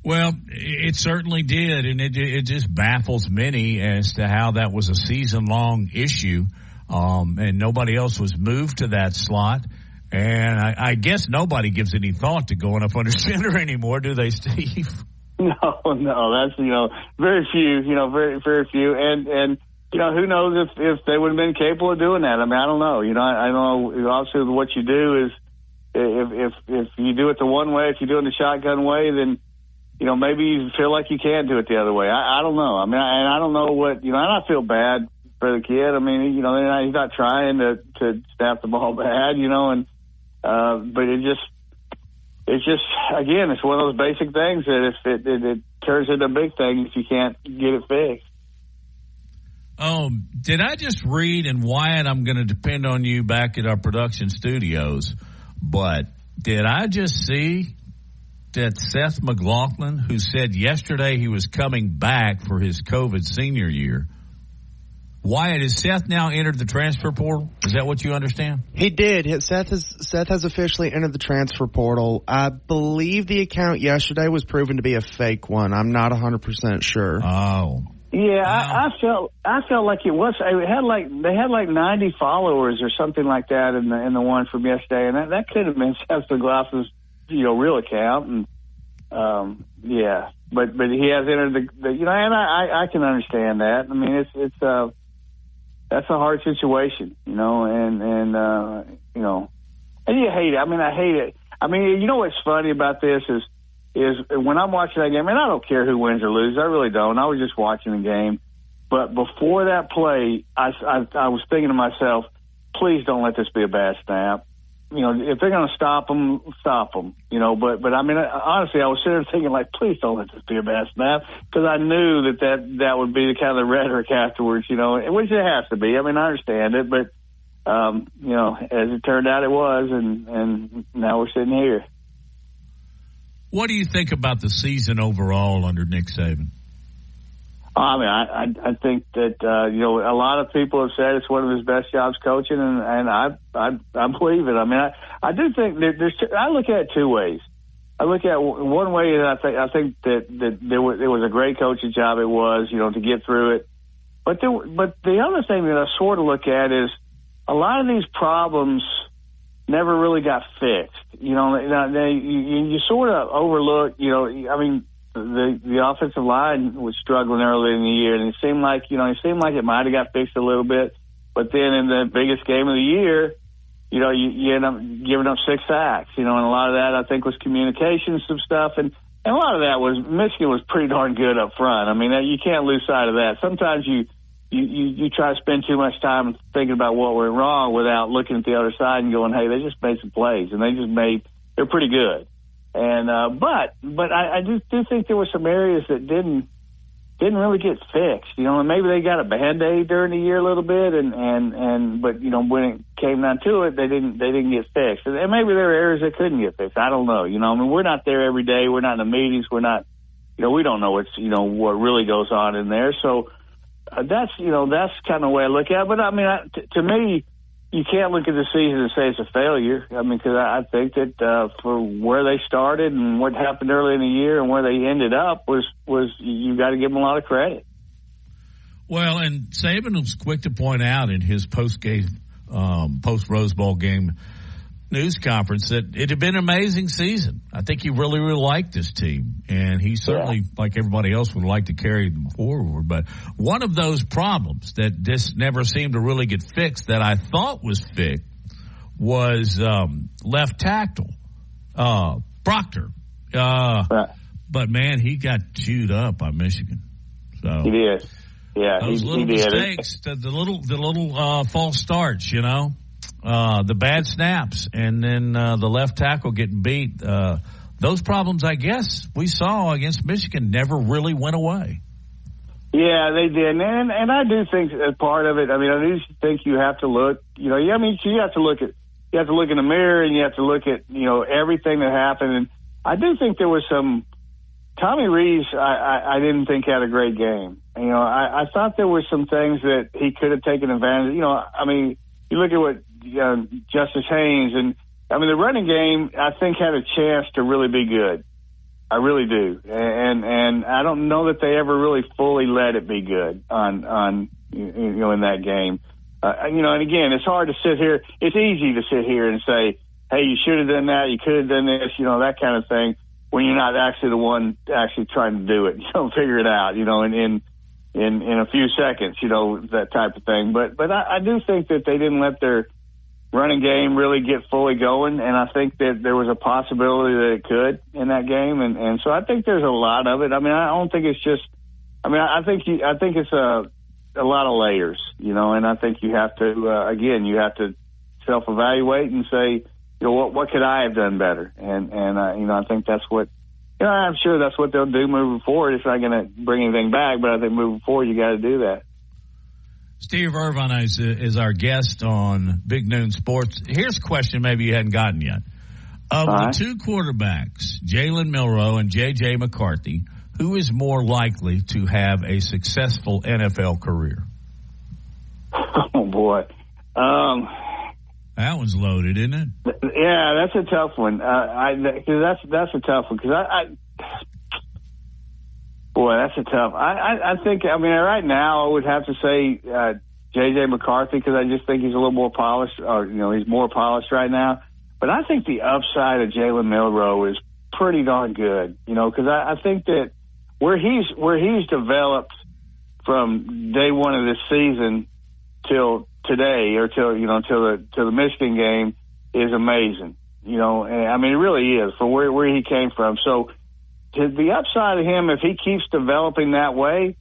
Well, it certainly did, and it just baffles many as to how that was a season-long issue, and nobody else was moved to that slot. And I guess nobody gives any thought to going up under center anymore, do they, Steve? No, that's, you know, very few, you know, very, very few. And, you know, who knows if they would have been capable of doing that. I mean, I don't know. You know, I know obviously what you do is if you do it the one way, if you do it the shotgun way, then, you know, maybe you feel like you can't do it the other way. I don't know. I mean, and I don't know what, you know, and I feel bad for the kid. I mean, you know, he's not trying to snap the ball bad, you know, and, but it's just, again, it's one of those basic things that if it turns into a big thing if you can't get it fixed. Did I just read, and Wyatt, I'm going to depend on you back at our production studios, but did I just see that Seth McLaughlin, who said yesterday he was coming back for his COVID senior year, Wyatt, has Seth now entered the transfer portal? Is that what you understand? He did. Seth has officially entered the transfer portal. I believe the account yesterday was proven to be a fake one. I'm not 100% sure. Oh. Yeah, I felt like it was. They had like 90 followers or something like that in the one from yesterday, and that could have been Seth McLaughlin's, you know, real account. And yeah, but he has entered the you know, and I can understand that. I mean, it's that's a hard situation, you know, and you know, and you hate it. I mean, I hate it. I mean, you know what's funny about this is when I'm watching that game, and I don't care who wins or loses, I really don't. I was just watching the game. But before that play, I was thinking to myself, please don't let this be a bad snap. You know, if they're going to stop them, stop them. You know, but I mean, honestly, I was sitting there thinking, like, please don't let this be a bad snap, because I knew that would be the kind of the rhetoric afterwards. You know, which it has to be. I mean, I understand it, but you know, as it turned out, it was, and now we're sitting here. What do you think about the season overall under Nick Saban? I mean, I think that a lot of people have said it's one of his best jobs coaching, and I believe it. I mean, I do think I look at it two ways. I look at one way, and I think that it was a great coaching job. It was, to get through it. But the other thing that I sort of look at is a lot of these problems never really got fixed. You sort of overlook. I mean, the offensive line was struggling early in the year, and it seemed like it might have got fixed a little bit. But then in the biggest game of the year, you end up giving up 6 sacks, and a lot of that I think was communication, some stuff, and a lot of that was Michigan was pretty darn good up front. I mean, you can't lose sight of that. Sometimes you try to spend too much time thinking about what went wrong without looking at the other side and going, hey, they just made some plays, and they're pretty good. And but I do think there were some areas that didn't really get fixed, and maybe they got a Band-Aid during the year a little bit, but when it came down to it, they didn't get fixed, and maybe there were areas that couldn't get fixed. I don't know, I mean, we're not there every day, we're not in the meetings, we're not, we don't know what really goes on in there, so that's kind of the way I look at it. But I mean, to me, you can't look at the season and say it's a failure. I mean, because I think that for where they started and what happened early in the year and where they ended up was you got to give them a lot of credit. Well, and Saban was quick to point out in his post-Rose Bowl game news conference that it had been an amazing season. I think he really, really liked this team, and he certainly, like everybody else, would like to carry them forward. But one of those problems that just never seemed to really get fixed that I thought was fixed was left tackle, Proctor. But, man, he got chewed up by Michigan. So he did. Yeah, those little mistakes, the little false starts, the bad snaps, and then the left tackle getting beat. Those problems, I guess, we saw against Michigan never really went away. Yeah, they did, and I do think as part of it. I mean, I do think you have to look. You have to look in the mirror, and you have to look at everything that happened. And I do think there was some. Tommy Rees, I didn't think had a great game. I thought there were some things that he could have taken advantage. I mean, you look at what Justice Haynes, and I mean the running game I think had a chance to really be good. I really do, and I don't know that they ever really fully let it be good on in that game. And again, it's hard to sit here. It's easy to sit here and say, hey, you should have done that, you could have done this, that kind of thing, when you're not actually the one actually trying to do it. Figure it out, in a few seconds, that type of thing. But I do think that they didn't let their running game really get fully going, and I think that there was a possibility that it could in that game, and so I think there's a lot of it. I mean, I don't think it's just. I mean, I think it's a lot of layers, and I think you have to again, you have to self-evaluate and say, what could I have done better, and I think that's what. I'm sure that's what they'll do moving forward. It's not going to bring anything back, but I think moving forward, you got to do that. Steve Irvine is our guest on Big Noon Sports. Here's a question maybe you hadn't gotten yet. Of the two quarterbacks, Jalen Milroe and J.J. McCarthy, who is more likely to have a successful NFL career? Oh, boy. That one's loaded, isn't it? Yeah, that's a tough one. That's a tough one because boy, that's a tough. I think. I mean, right now I would have to say J.J. McCarthy because I just think he's a little more polished, or he's more polished right now. But I think the upside of Jalen Milroe is pretty darn good. Because I think that where he's developed from day one of this season till today, or till the Michigan game, is amazing. I mean, it really is for where he came from. So. To the upside of him, if he keeps developing that way,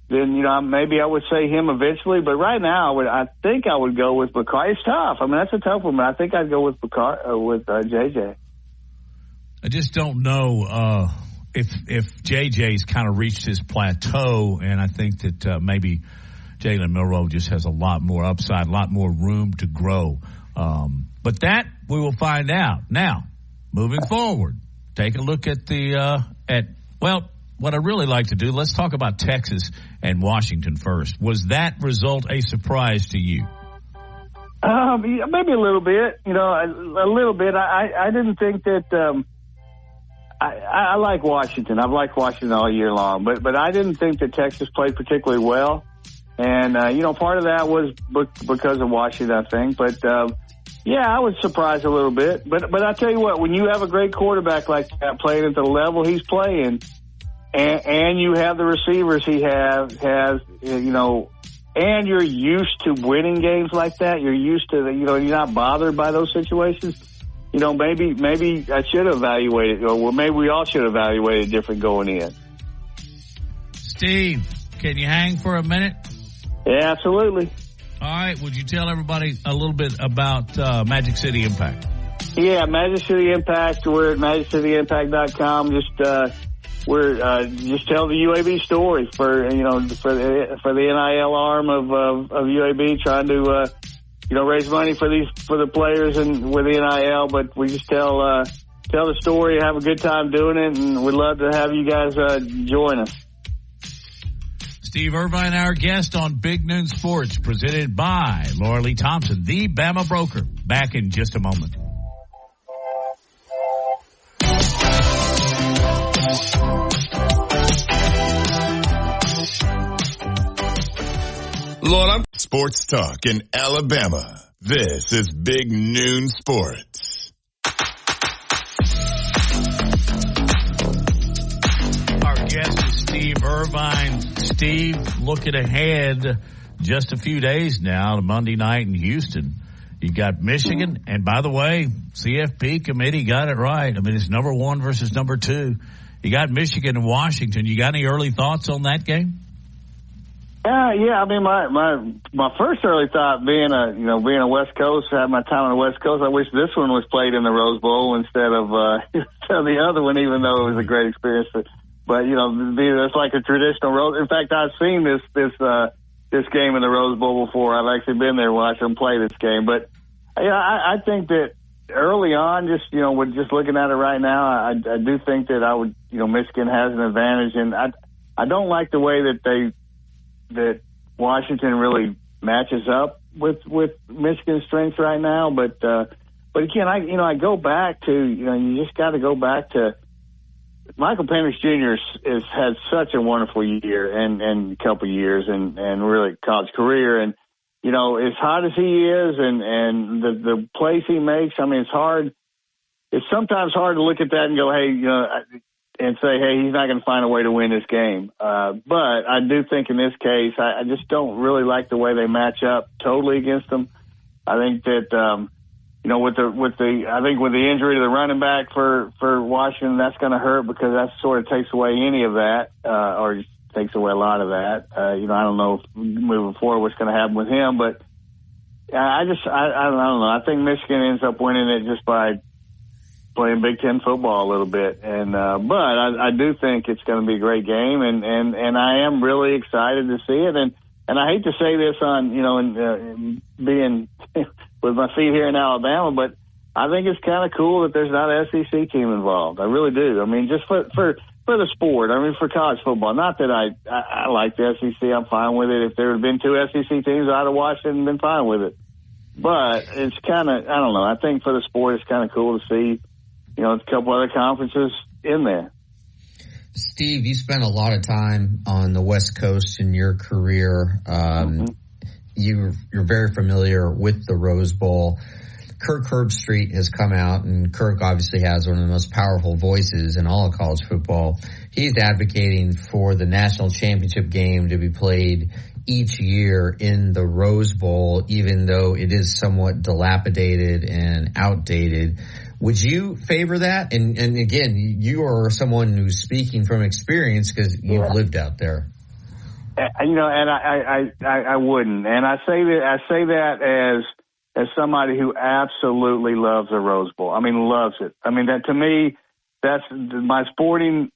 then maybe I would say him eventually. But right now, I think I would go with McCarthy. It's tough. I mean, that's a tough one, but I think I'd go with JJ. I just don't know if JJ's kind of reached his plateau, and I think that maybe Jalen Milroe just has a lot more upside, a lot more room to grow. But that we will find out. Now, moving forward. take a look at what I really like to do. Let's talk about Texas and Washington first. Was that result a surprise to you? Maybe a little bit. A little bit. I didn't think that. I like Washington. I've liked Washington all year long, but I didn't think that Texas played particularly well. And, part of that was because of Washington, I think. But, I was surprised a little bit. But I tell you what, when you have a great quarterback like that playing at the level he's playing, and you have the receivers he has, and you're used to winning games like that, you're used to, you're not bothered by those situations, maybe I should evaluate it, or maybe we all should evaluate it different going in. Steve, can you hang for a minute? Yeah, absolutely. All right. Would you tell everybody a little bit about Magic City Impact? Yeah, Magic City Impact. We're at MagicCityImpact.com. Just tell the UAB story for the NIL arm of UAB, trying to raise money for the players and with the NIL. But we just tell the story, have a good time doing it, and we'd love to have you guys join us. Steve Irvine, our guest on Big Noon Sports, presented by Laura Lee Thompson, the Bama Broker. Back in just a moment. Lord, I'm sports talk in Alabama. This is Big Noon Sports. Our guest is Steve Irvine. Steve, looking ahead just a few days now to Monday night in Houston. You got Michigan, and by the way, CFP committee got it right. I mean, it's number 1 versus number 2. You got Michigan and Washington. You got any early thoughts on that game? Yeah. I mean, my first early thought being a West Coast, had my time on the West Coast. I wish this one was played in the Rose Bowl instead of the other one, even though it was a great experience. But it's like a traditional Rose. In fact, I've seen this game in the Rose Bowl before. I've actually been there watching them play this game. But I think that early on, with just looking at it right now, I do think that Michigan has an advantage, and I don't like the way that Washington really matches up with Michigan's strengths right now. But again, I go back to, you just got to go back to Michael Penix Jr. has had such a wonderful year and couple years and really college career. And, as hot as he is and the plays he makes, I mean, it's sometimes hard to look at that and go, hey, and say, hey, he's not going to find a way to win this game. But I do think in this case, I just don't really like the way they match up totally against them. I think that, with the injury to the running back for Washington, that's going to hurt because that sort of takes away any of that, or just takes away a lot of that. I don't know if moving forward what's going to happen with him, but I don't know. I think Michigan ends up winning it just by playing Big Ten football a little bit, and but I do think it's going to be a great game, and I am really excited to see it, and I hate to say this on being with my feet here in Alabama, but I think it's kind of cool that there's not an SEC team involved. I really do. I mean, just for the sport. I mean, for college football. Not that I like the SEC. I'm fine with it. If there had been 2 SEC teams, I'd have watched it and been fine with it. But it's kind of, I don't know. I think for the sport, it's kind of cool to see, a couple other conferences in there. Steve, you spent a lot of time on the West Coast in your career. You're very familiar with the Rose Bowl. Kirk Herbstreit has come out, and Kirk obviously has one of the most powerful voices in all of college football. He's advocating for the national championship game to be played each year in the Rose Bowl, even though it is somewhat dilapidated and outdated. Would you favor that? And again, you are someone who's speaking from experience because you've lived out there. And I wouldn't. And I say that as somebody who absolutely loves the Rose Bowl. I mean, loves it. I mean, that to me, that's my sporting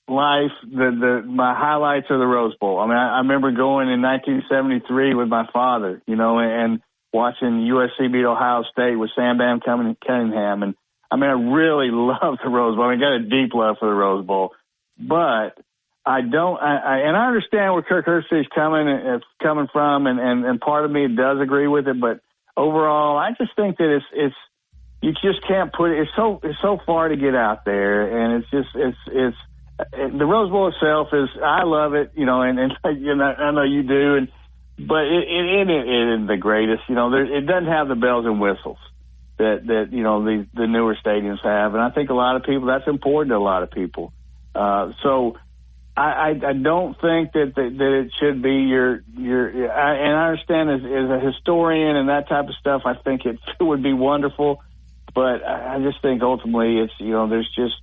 life. My highlights are the Rose Bowl. I mean, I remember going in 1973 with my father, and watching USC beat Ohio State with Sam Bam Cunningham. And I mean, I really love the Rose Bowl. I got a deep love for the Rose Bowl, but and I understand where Kirk Herbstreit's coming from, and part of me does agree with it, but overall, I just think that it's you just can't put it. It's so far to get out there, and it's the Rose Bowl itself is. I love it, and I know you do, but it isn't the greatest. It doesn't have the bells and whistles that the newer stadiums have, and I think a lot of people, that's important to a lot of people. So I don't think that it should be your and I understand as a historian and that type of stuff, I think it would be wonderful, but I just think ultimately it's there's just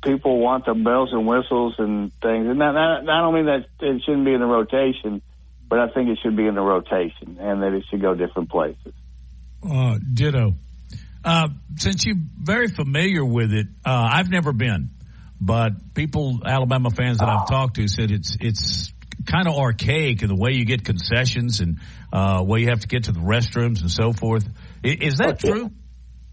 people want the bells and whistles and things, and I don't mean that it shouldn't be in the rotation, but I think it should be in the rotation and that it should go different places. Ditto. Since you're very familiar with it, I've never been, but Alabama fans that I've talked to said it's kind of archaic in the way you get concessions and way you have to get to the restrooms and so forth. Is that true?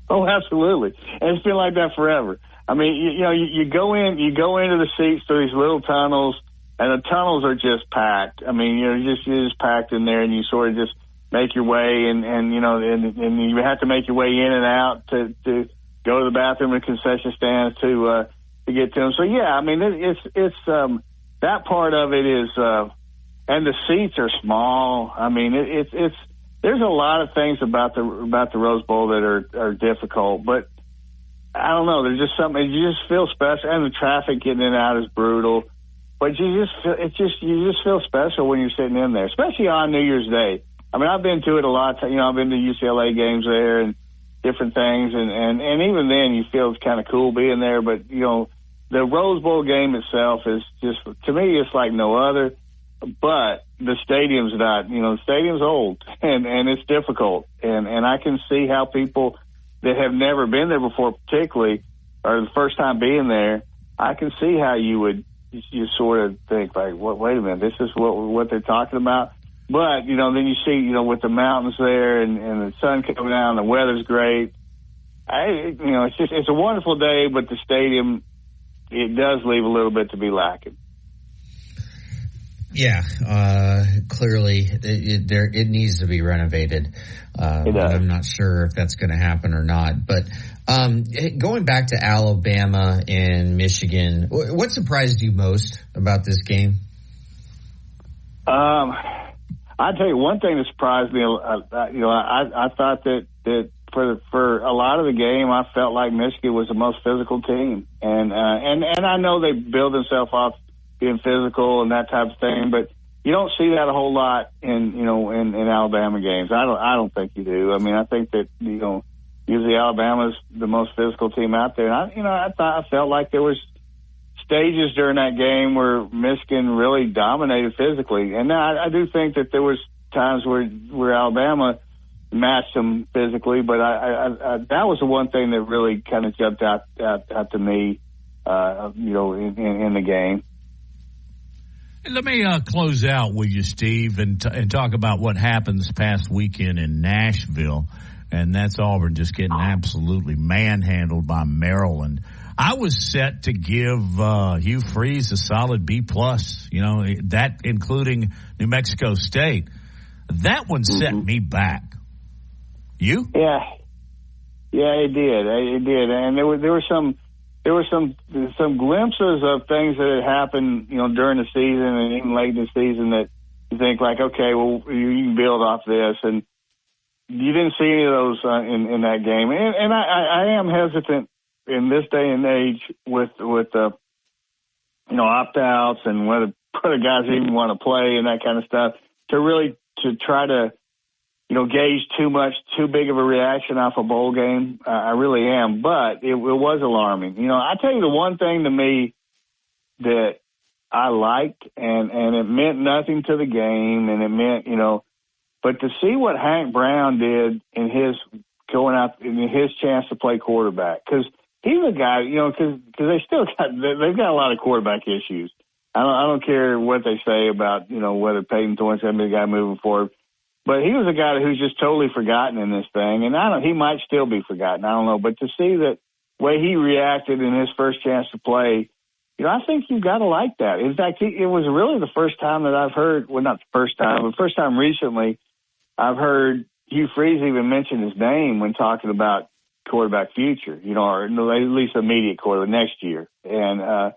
Oh, absolutely. And it's been like that forever. I mean, you go into the seats through these little tunnels, and the tunnels are just packed. I mean, you're just packed in there, and you sort of just make your way, and you have to make your way in and out to go to the bathroom and concession stands to get to them. So yeah, I mean, it's that part of it is, and the seats are small. I mean, it's there's a lot of things about the Rose Bowl that are difficult, but I don't know. There's just something you just feel special, and the traffic getting in and out is brutal. But you just feel special when you're sitting in there, especially on New Year's Day. I mean, I've been to it a lot. I've been to UCLA games there and different things, and even then you feel it's kind of cool being there. But the Rose Bowl game itself is just, to me, it's like no other. But the stadium's not. The stadium's old and it's difficult, and I can see how people that have never been there before, particularly, or the first time being there, I can see how you sort of think like, wait a minute, this is what they're talking about. But, then you see, with the mountains there and the sun coming out and the weather's great. It's a wonderful day, but the stadium, it does leave a little bit to be lacking. Yeah, clearly it needs to be renovated. I'm not sure if that's going to happen or not. But going back to Alabama and Michigan, what surprised you most about this game? I'll tell you one thing that surprised me. I thought that for a lot of the game, I felt like Michigan was the most physical team, and I know they build themselves off being physical and that type of thing, but you don't see that a whole lot in Alabama games. I don't think you do. I mean, I think that usually Alabama's the most physical team out there. And I felt like there was stages during that game where Michigan really dominated physically, and I do think that there was times where Alabama matched them physically, but I that was the one thing that really kind of jumped out to me, in the game. Let me close out with you, Steve, and talk about what happened this past weekend in Nashville, and that's Auburn just getting absolutely manhandled by Maryland. I was set to give Hugh Freeze a solid B+, that including New Mexico State. That one set me back. You? Yeah, it did, and there were some glimpses of things that had happened, during the season and even late in the season that you think like, okay, well, you can build off this, and you didn't see any of those in that game. And I am hesitant in this day and age with opt-outs and whether guys even want to play and that kind of stuff to try to gauge too big of a reaction off a bowl game. I really am, but it was alarming. I tell you the one thing to me that I liked, and it meant nothing to the game, and it meant, but to see what Hank Brown did in his going out in his chance to play quarterback, because he's a guy, because they've got a lot of quarterback issues. I don't care what they say about, whether Peyton Thorne's going to be the guy moving forward. But he was a guy who's just totally forgotten in this thing, and he might still be forgotten. I don't know. But to see that way he reacted in his first chance to play, I think you've got to like that. In fact, it was really the first time that I've heard, well, not the first time, but the first time recently I've heard Hugh Freeze even mention his name when talking about quarterback future, or at least immediate quarterback next year. And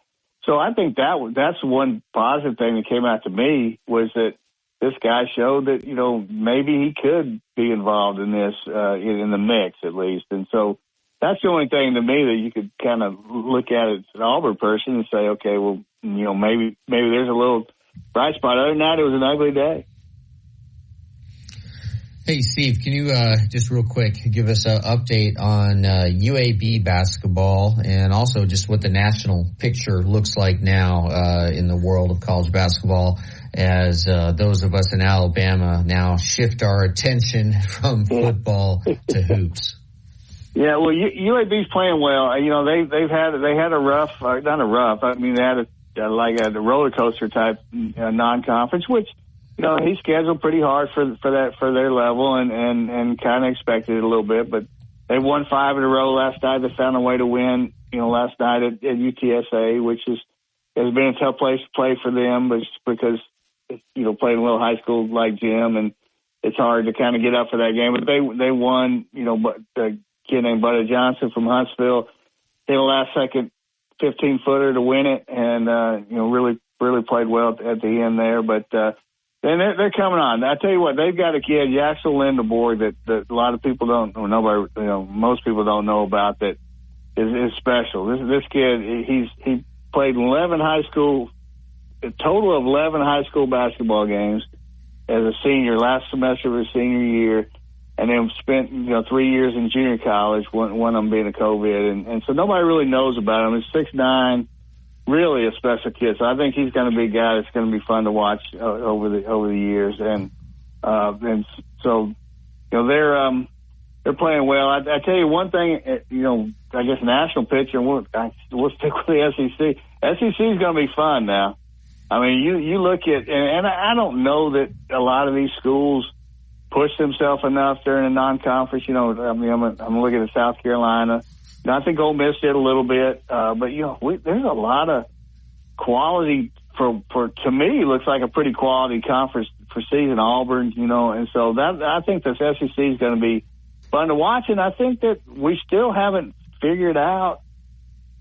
so I think that's one positive thing that came out to me was that this guy showed that, maybe he could be involved in this, in the mix at least. And so that's the only thing to me that you could kind of look at as an Auburn person and say, okay, well, maybe there's a little bright spot. Other than that, it was an ugly day. Hey, Steve, can you just real quick give us an update on UAB basketball and also just what the national picture looks like now in the world of college basketball as those of us in Alabama now shift our attention from football to hoops? Yeah, well, UAB's playing well. They had a rough, not a rough. I mean, they had a roller coaster type non-conference, which he's scheduled pretty hard for their level and kind of expected it a little bit. But they won 5 in a row last night. They found a way to win. Last night at UTSA, which has been a tough place to play for them, but because playing a little high school like gym and it's hard to kind of get up for that game. But they won. But kid named Buddy Johnson from Huntsville hit a last-second 15-footer to win it, and really played well at the end there. But then they're coming on. I tell you what, they've got a kid, Yaxel Lindeborg, that a lot of people don't, or nobody, most people don't know about that is special. This kid, he played 11 high school, a total of 11 high school basketball games as a senior, last semester of his senior year. And then spent 3 years in junior college, one of them being a COVID, and so nobody really knows about him. He's 6'9", really a special kid. So I think he's going to be a guy that's going to be fun to watch over the years. And so they're playing well. I tell you one thing, I guess national picture, and we'll stick with the SEC. SEC is going to be fun now. I mean, you look at, and I don't know that a lot of these schools push themselves enough during a non-conference. I'm looking at South Carolina. I think Ole Miss did a little bit, but there's a lot of quality for to me. Looks like a pretty quality conference for season Auburn, and so that I think the SEC is going to be fun to watch. And I think that we still haven't figured out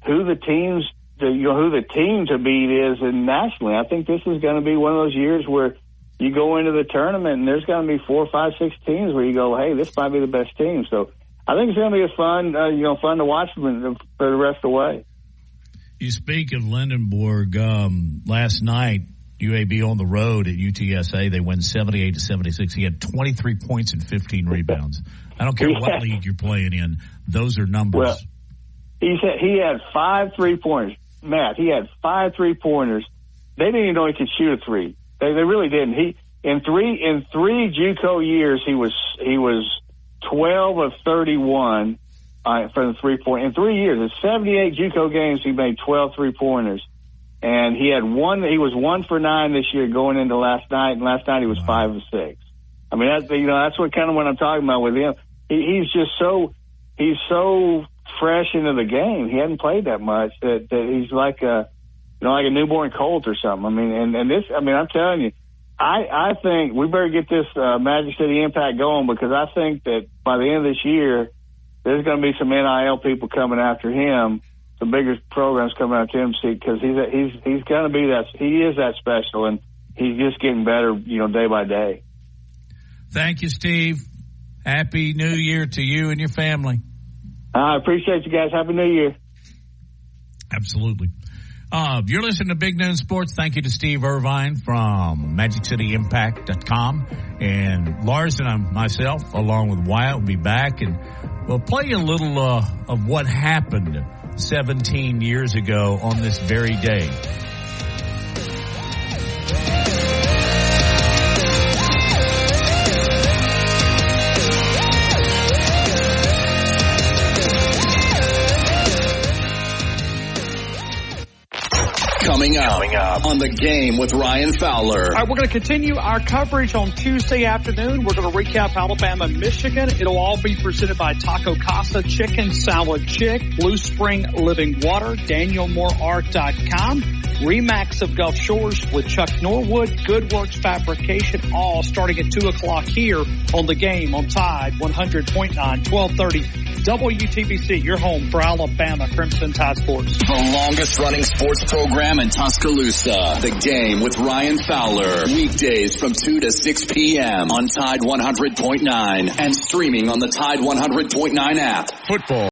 who the team to beat is nationally. I think this is going to be one of those years where you go into the tournament and there's going to be 4, 5, 6 teams where you go, hey, this might be the best team. So I think it's going to be fun to watch them for the rest of the way. You speak of Lindenborg. Last night, UAB on the road at UTSA, they win 78-76. He had 23 points and 15 rebounds. I don't care what league you're playing in; those are numbers. Well, he had 5 3-pointers. Matt, he had 5 3-pointers. They didn't even know he could shoot a three. They really didn't. In three JUCO years, he was 12 of 31 for the 3-point. In 3 years, in 78 JUCO games, he made 12 3-pointers, and he had one. He was 1 for 9 this year going into last night, and last night he was 5 of 6. I mean, that's what I'm talking about with him. He's so fresh into the game. He hadn't played that much that he's like a newborn colt or something. I mean, I'm telling you, I think we better get this Magic City Impact going, because I think that by the end of this year, there's going to be some NIL people coming after him, some bigger programs coming after him, because he's going to be that. He is that special, and he's just getting better, day by day. Thank you, Steve. Happy New Year to you and your family. I appreciate you guys. Happy New Year. Absolutely. You're listening to Big Noon Sports. Thank you to Steve Irvine from MagicCityImpact.com. And Lars and myself, along with Wyatt, will be back, and we'll play you a little of what happened 17 years ago on this very day. Coming Coming up on The Game with Ryan Fowler. All right, we're going to continue our coverage on Tuesday afternoon. We're going to recap Alabama and Michigan. It'll all be presented by Taco Casa Chicken Salad Chick, Blue Spring Living Water, DanielMooreArt.com, Remax of Gulf Shores with Chuck Norwood, Good Works Fabrication, all starting at 2 o'clock here on The Game on Tide 100.9, 1230 WTBC, your home for Alabama Crimson Tide Sports. The longest running sports program in Tuscaloosa. The Game with Ryan Fowler. Weekdays from 2 to 6 p.m. on Tide 100.9 and streaming on the Tide 100.9 app. Football.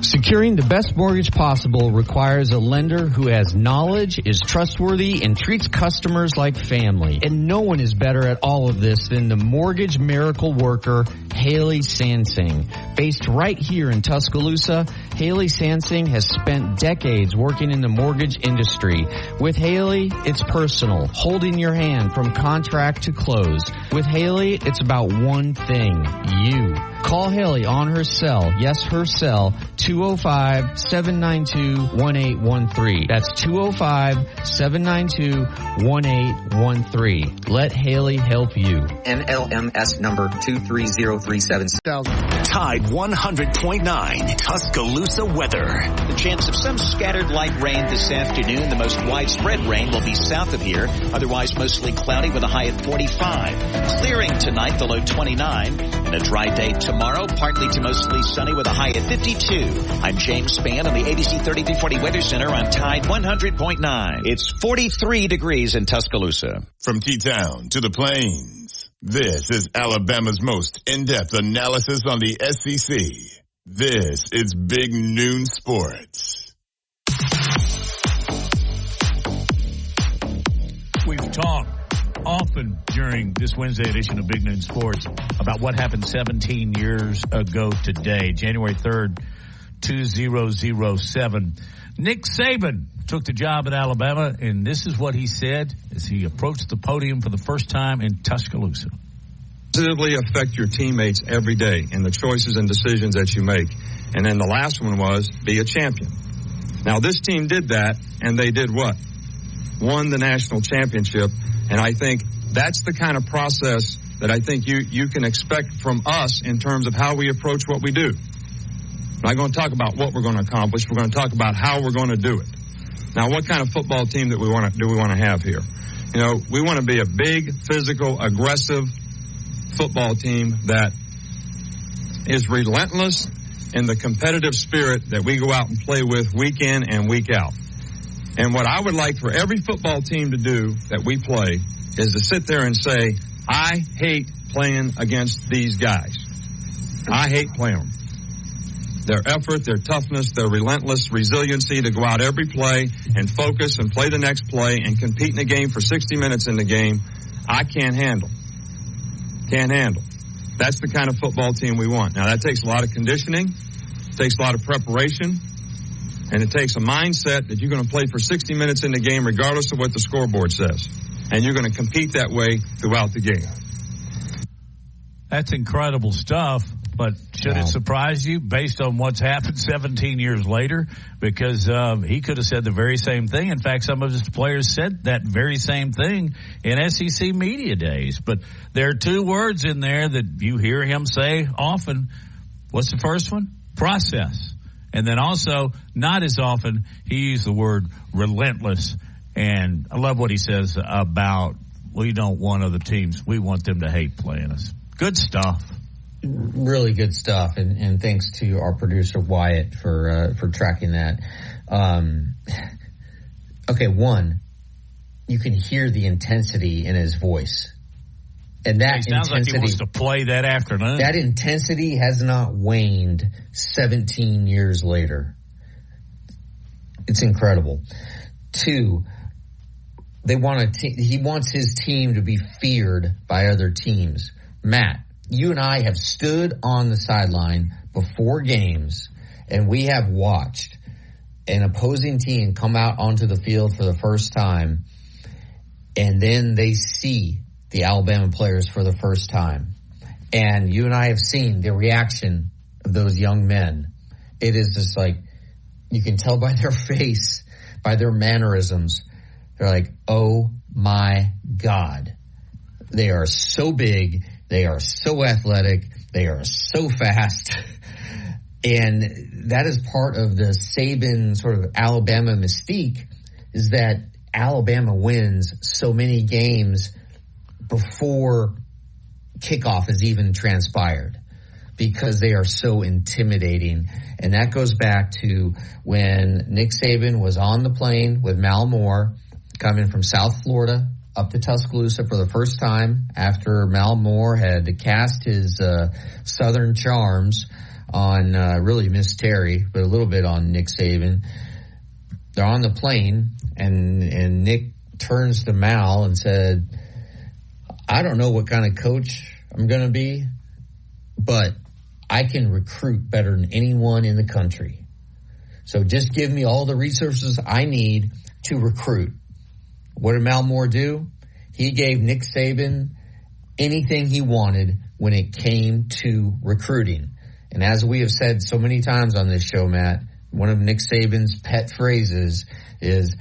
Securing the best mortgage possible requires a lender who has knowledge, is trustworthy, and treats customers like family. And no one is better at all of this than the mortgage miracle worker, Haley Sansing. Based right here in Tuscaloosa, Haley Sansing has spent decades working in the mortgage industry. With Haley, it's personal, holding your hand from contract to close. With Haley, it's about one thing, you. Call Haley on her cell, yes, her cell, 205-792-1813. That's 205-792-1813. Let Haley help you. NLMS number 230376. Tide 100.9 Tuscaloosa weather. The chance of some scattered light rain this afternoon. The most widespread rain will be south of here. Otherwise mostly cloudy with a high at 45. Clearing tonight, the low 29. And a dry day tomorrow, partly to mostly sunny with a high at 52. I'm James Spann on the ABC 3340 Weather Center on Tide 100.9. It's 43 degrees in Tuscaloosa. From T-Town to the Plains, this is Alabama's most in-depth analysis on the SEC. This is Big Noon Sports. We've talked often during this Wednesday edition of Big Noon Sports about what happened 17 years ago today, January 3rd, 2007. Nick Saban took the job at Alabama, and this is what he said as he approached the podium for the first time in Tuscaloosa. Positively affect your teammates every day in the choices and decisions that you make. And then the last one was be a champion. Now, this team did that, and they did what? Won the national championship. And I think that's the kind of process that I think you can expect from us in terms of how we approach what we do. I'm not going to talk about what we're going to accomplish. We're going to talk about how we're going to do it. Now, what kind of football team do we want to have here? You know, we want to be a big, physical, aggressive football team that is relentless in the competitive spirit that we go out and play with week in and week out. And what I would like for every football team to do that we play is to sit there and say, I hate playing against these guys. I hate playing them. Their effort, their toughness, their relentless resiliency to go out every play and focus and play the next play and compete in the game for 60 minutes in the game, I can't handle. Can't handle. That's the kind of football team we want. Now, that takes a lot of conditioning, takes a lot of preparation, and it takes a mindset that you're going to play for 60 minutes in the game regardless of what the scoreboard says. And you're going to compete that way throughout the game. That's incredible stuff, but should it surprise you based on what's happened 17 years later? Because he could have said the very same thing. In fact, some of his players said that very same thing in SEC media days. But there are two words in there that you hear him say often. What's the first one? Process. And then also, not as often, he used the word relentless. And I love what he says about, we don't want other teams. We want them to hate playing us. Good stuff. Really good stuff. And thanks to our producer, Wyatt, for tracking that. Okay, one, you can hear the intensity in his voice. And that sounds like he wants to play that afternoon. That intensity has not waned 17 years later. It's incredible. Two, he wants his team to be feared by other teams. Matt, you and I have stood on the sideline before games, and we have watched an opposing team come out onto the field for the first time, and then they see the Alabama players for the first time. And you and I have seen the reaction of those young men. It is just like, you can tell by their face, by their mannerisms. They're like, oh my God. They are so big. They are so athletic. They are so fast. And that is part of the Saban sort of Alabama mystique, is that Alabama wins so many games before kickoff has even transpired because they are so intimidating. And that goes back to when Nick Saban was on the plane with Mal Moore coming from South Florida up to Tuscaloosa for the first time after Mal Moore had cast his Southern charms on really Miss Terry, but a little bit on Nick Saban. They're on the plane, and Nick turns to Mal and said, I don't know what kind of coach I'm going to be, but I can recruit better than anyone in the country. So just give me all the resources I need to recruit. What did Mal Moore do? He gave Nick Saban anything he wanted when it came to recruiting. And as we have said so many times on this show, Matt, one of Nick Saban's pet phrases is,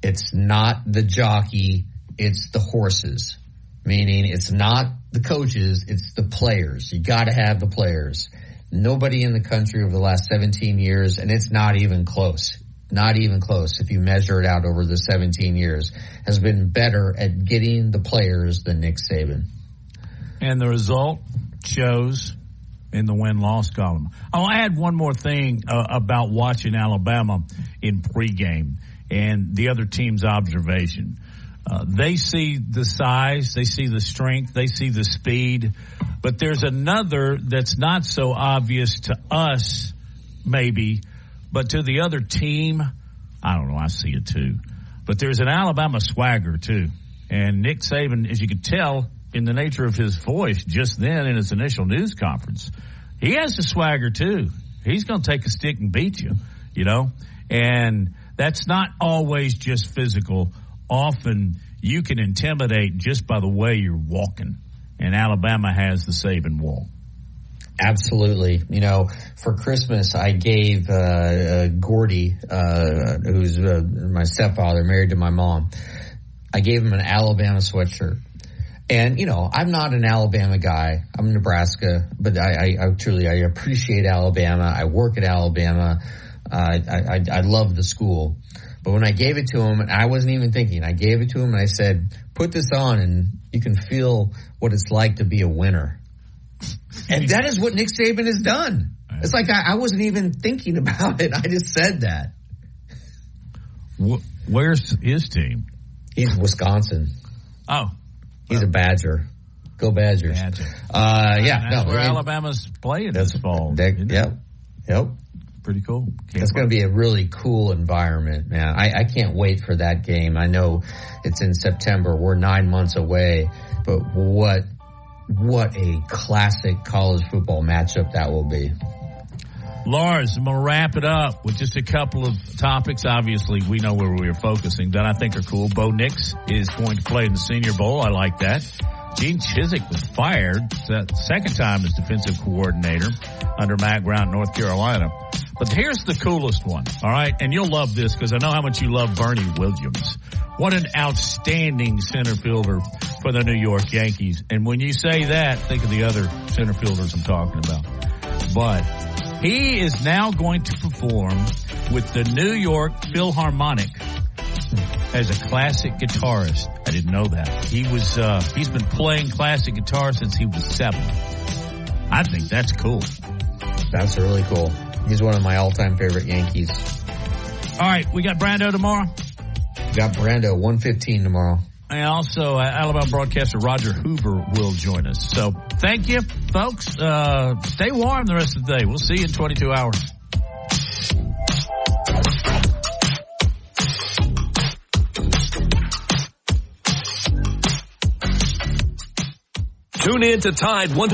it's not the jockey, it's the horses. Meaning it's not the coaches, it's the players. You got to have the players. Nobody in the country over the last 17 years, and it's not even close. Not even close, if you measure it out over the 17 years, has been better at getting the players than Nick Saban. And the result shows in the win-loss column. I'll add one more thing about watching Alabama in pregame and the other team's observation. They see the size, they see the strength, they see the speed, but there's another that's not so obvious to us, maybe, but to the other team, I don't know, I see it too. But there's an Alabama swagger too. And Nick Saban, as you could tell in the nature of his voice just then in his initial news conference, he has the swagger too. He's going to take a stick and beat you, you know. And that's not always just physical. Often you can intimidate just by the way you're walking. And Alabama has the Saban walk. Absolutely. You know, for Christmas, I gave Gordy, who's my stepfather, married to my mom, I gave him an Alabama sweatshirt. And, you know, I'm not an Alabama guy. I'm Nebraska, but I truly appreciate Alabama. I work at Alabama. I love the school. But when I gave it to him, and I wasn't even thinking, I gave it to him and I said, put this on and you can feel what it's like to be a winner. And that is what Nick Saban has done. It's like I wasn't even thinking about it. I just said that. Where's his team? He's Wisconsin. Oh. He's a Badger. Go Badgers. Badger. That's where Alabama's playing this fall. Yep. Pretty cool. It's going to be a really cool environment, man. I can't wait for that game. I know it's in September. We're 9 months away. But what a classic college football matchup that will be. Lars, I'm going to wrap it up with just a couple of topics. Obviously, we know where we are focusing that I think are cool. Bo Nix is going to play in the Senior Bowl. I like that. Gene Chizik was fired the second time as defensive coordinator under Matt Brown, North Carolina. But here's the coolest one, all right? And you'll love this because I know how much you love Bernie Williams. What an outstanding center fielder for the New York Yankees. And when you say that, think of the other center fielders I'm talking about. But he is now going to perform with the New York Philharmonic as a classic guitarist. I didn't know that. He's been playing classic guitar since he was 7. I think that's cool. That's really cool. He's one of my all-time favorite Yankees. All right, we got Brando tomorrow. We got Brando 1:15 tomorrow. And also, Alabama broadcaster Roger Hoover will join us. So thank you, folks. Stay warm the rest of the day. We'll see you in 22 hours. Tune in to Tide 100.